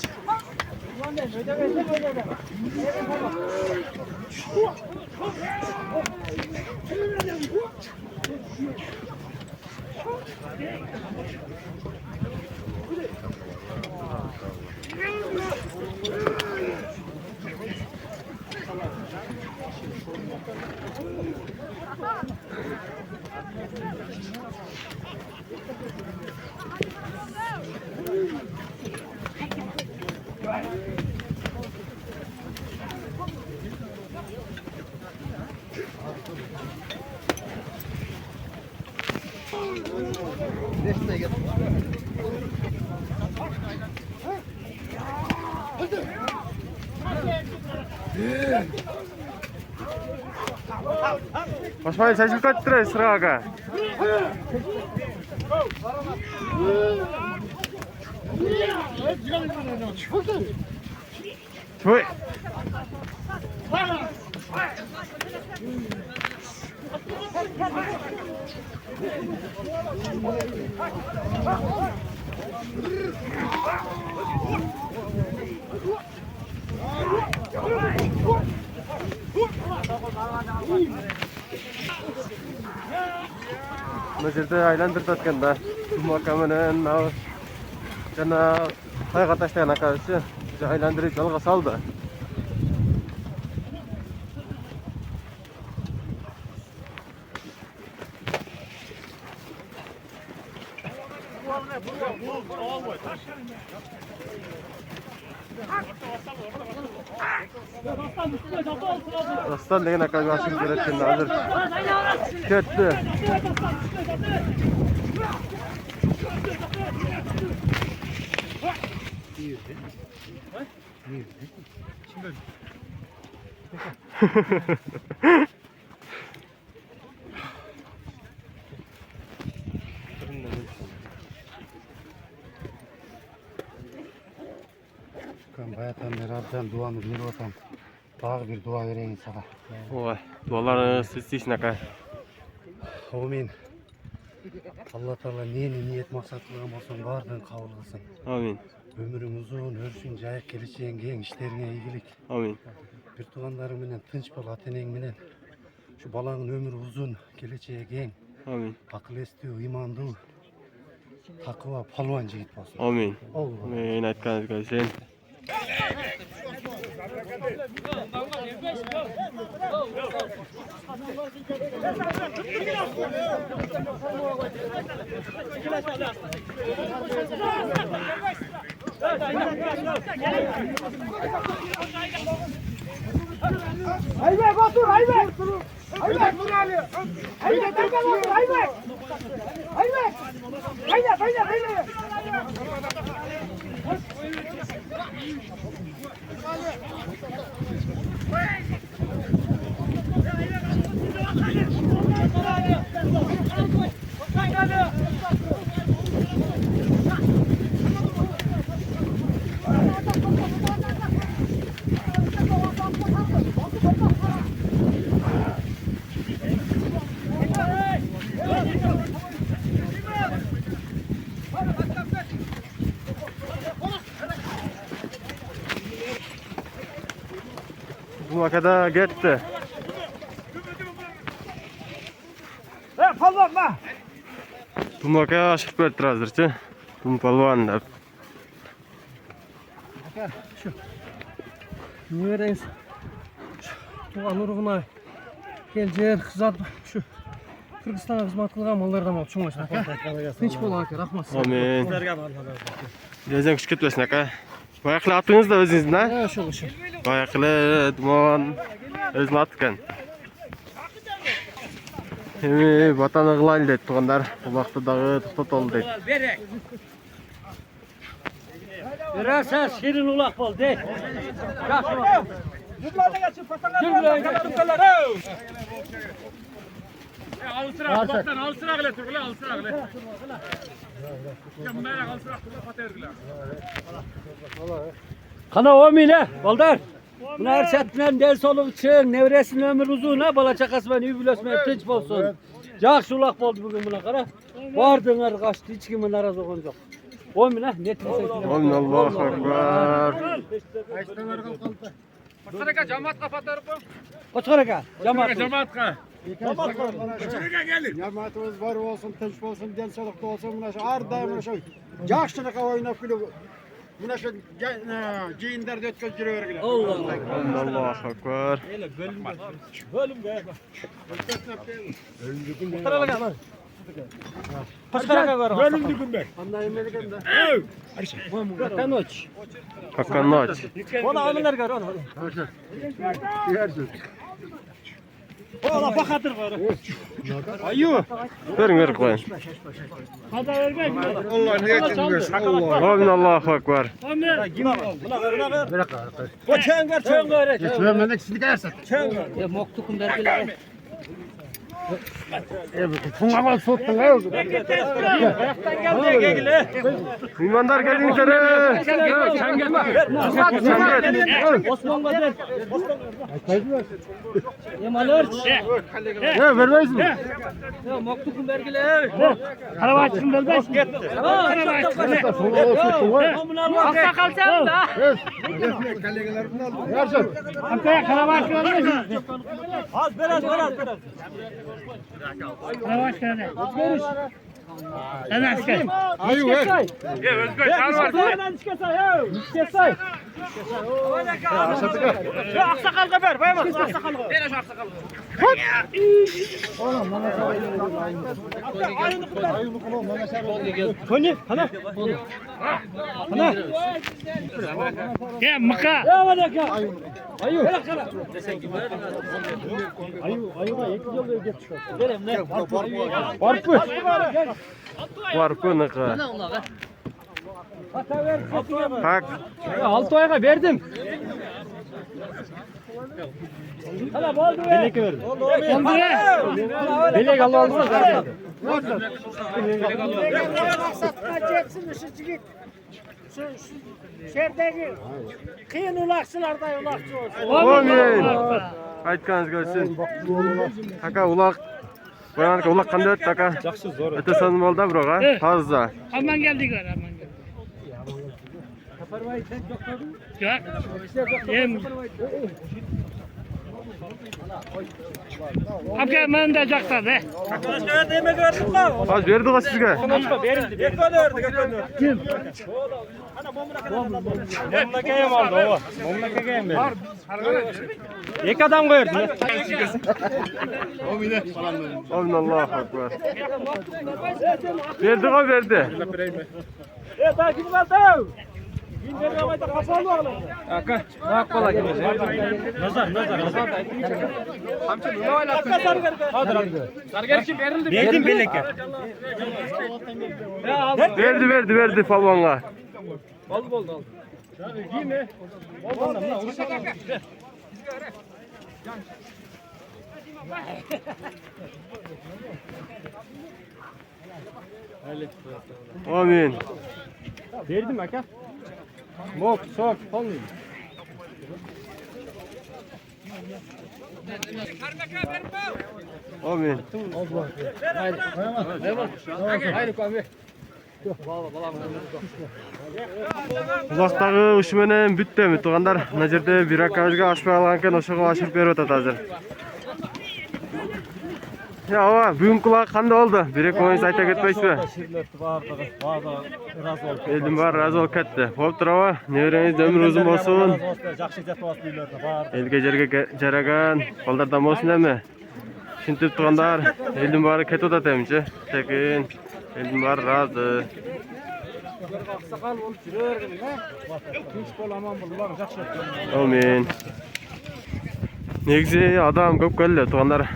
Başmayın seçil kaçtırır sırağa. Çoy. Bu жерде айландырып атканда макаманын жана тайга таштаган акасы айландырып жалга салды. Aslan деген акаға ашып келеткен азыр кетті. Bayatan beri abdan duanı verip atam. Daha bir dua vereyim sana. Ой, дуаларыңыз істейсің ака. Amin. Allah Teala neyini niyet maksat kılgan olsun bardığın kabul kılsın. Amin. Ömürün uzun, örsün, jayık geleceğin gen, işlerine iyilik. Amin. Bir tuğanlarım menen, tınç bol ateneğin menen. Şu balağın ömrü uzun, geleceğe gen. Amin. Akıl estiyor, imandı. Takıva, palvan jigit olsun. Amin. Allah. Amin aytkanыңыз келсин. Aybek otur Aybek. Aybek dur Ali. Aybek otur Aybek. Aybek. Aybek. Bu vakada gitti. Palvan ma. Bu vakaya aşık berdir hazırca. Bu palvan da. Ne vereyiniz? Tuğan uruguna geleceğin kızat şu Kırgızistan'a hizmet kılgan mallardan olup çoğunlaşın. Tinç bol aka, rahmat. Amin. Gezen küçük etmesin aka. Bayaklı atınız da özünüzün ha? Ha, şu oluşur. Bayaklı, duman, özün atken. Hemi vatanı kılayın deyip tuğanlar. Bu vakti dağı tutat oldu deyip. Verersen şirin ulak bol de. Zıplada geçin patana. Alsırak baktan alsırak ile Türkler alsırak ile. Merak alsırak Türkler paterdiler. Kana o mile Baldar. Buna her şartla ders olup çık. Nevresin ömür uzun ha. Bala çakası ben übülösmeye tınç bolsun. Jakşı ulak boldu bugün buna kara. Vardığın kaçtı. Hiç kimin narazı olacak. O mile net bir Amin Allahu Ekber. Pataraka cemaat patarı koy. Koçkaraka. Cemaat. Cemaatka. Cemaatimiz var olsun, tinç olsun, gençlik olsun. Buna şu ar daim şu yaşlılık oynayıp gülüp. Buna şu giyinlerde ötközülüyor gülüp. Allah. Amin Allahu Ekber. Koçkaraka var. Bölüm düğün be. Kanoç. Hakan aç. Onu alınlar gör onu. Ola bakadır var. Ayu. Verin koyun. Hadi verme. Allah niyetini versin. Amin Allahu Ekber. O çengar çengar. Geçmemek sizi gelsin. Moktukum dergiler. Fungamal sottun ha. Ayaktan geldi gele. İmandar gelin içeri. Osman Gader. Yamalır. Ya vermeyiz mi? Ya moktukum dergiler. Karabaşçım belbeş. Aksakal sen da. Yarşın. Arkaya karabaş gelmiş. Az biraz. Karabaş geldi. Özgür. Sen asker. Ayu ver. Özgür çağır var. İskesay. Aksakal kafer. Bayamaz. Aksakal. Ver şu aksakal. Koni, hana. Hana. Gel maka. Ya var ya. Ayu. Ayuga yakın yolda geçiyor. Verem ne? Varpı. Varpı ne kadar? Hak. 6 ayga verdim. Hala boldu. Belek verdim. Belek aldı zaten. Şerdeki kıyın ulaksılarda ulakçı olsun. Amin. Aytkanız gelsin. Taka ulak. Bayanaka ulak qanday o'tdi aka? Yaxshi zo'r. O'ta sanım oldu biroq, tozza. Aman geldik var aman geldik. Yok. Yem. Aka men de jaqtadi. Arkadaşlar demek verdik la. Az berdi o sizga. Berildi. Ekönördü. Kim? Ana Momlaka ham oldi o. Momlakaga ham berdi. Ek adam qo'yardi. Amin Allahu Ekber. Berdi o berdi. Takip qildi. İndirmeyde kapalı oğlum. Aka, bak kola geldi. Nazar. Amca ne oynatın? Sarger kim verildi? Verdim beleke. Verdi falvonga. Oldu. Giyme. Amin. Verdim aka. Mok, sok, olmuyor. Amin. Uloqdagi ush menen bitdi tuğanlar. Mına jerde bir akabizga aşpay alganken oşoga aşırıp berip atat hazır. Ya ava, bugun kulak qanday oldu? Bir oyun ayta ketmeysizmi? Eldim var, razı ol ketdi. Hoptur ava, nevreniz ömür uzun bolsun. Elge jerge jaragan, baldardan bolsun demi? Şintip tuğanlar, eldim bari ketip atat emçi. Tekin, eldim var razı. Amin. Негизи адам көп келди тугандар.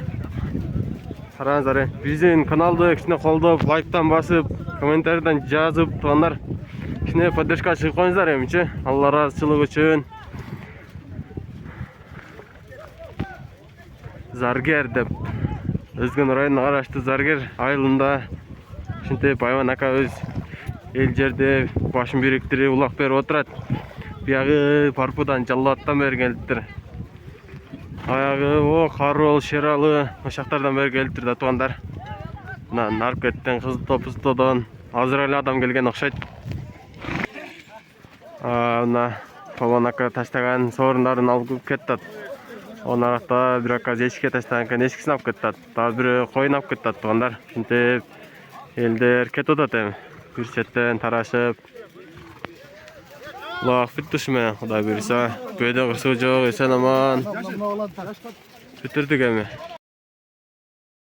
Караңыздар, биздин каналды кичине колдоп, лайктан басып, комментарийден жазып тугандар. Кичине поддержка чыгып коюңуздар эмчи. Алла ыраазычылыгы үчүн. Заргер деп Өзгөн районуна караштуу Заргер айылында ушинтип Айван ака өз эл жерде башын бириктирип улак берип отурат. Биягы Парпудан Жаллаттан бери келиптир. Аягы о Карол, Шералы ошактардан бери келиптир да тугандар. Мына Наркеттен, Кызылтопустодон азыр эле адам келген окшойт. Мына Палван ака таштаган соорундарын алып кетти. Onun arada bir akaz eşike taşlanırken eşikisini alıp kettat. Daha bir koyun alıp kettat tuğanlar. Şimdi elde erket odadım. Bir çetten taraşıp. Allah affet düşme. Xuda birisi. Böyle kırsı yok. Esen aman. Bitirdik emi.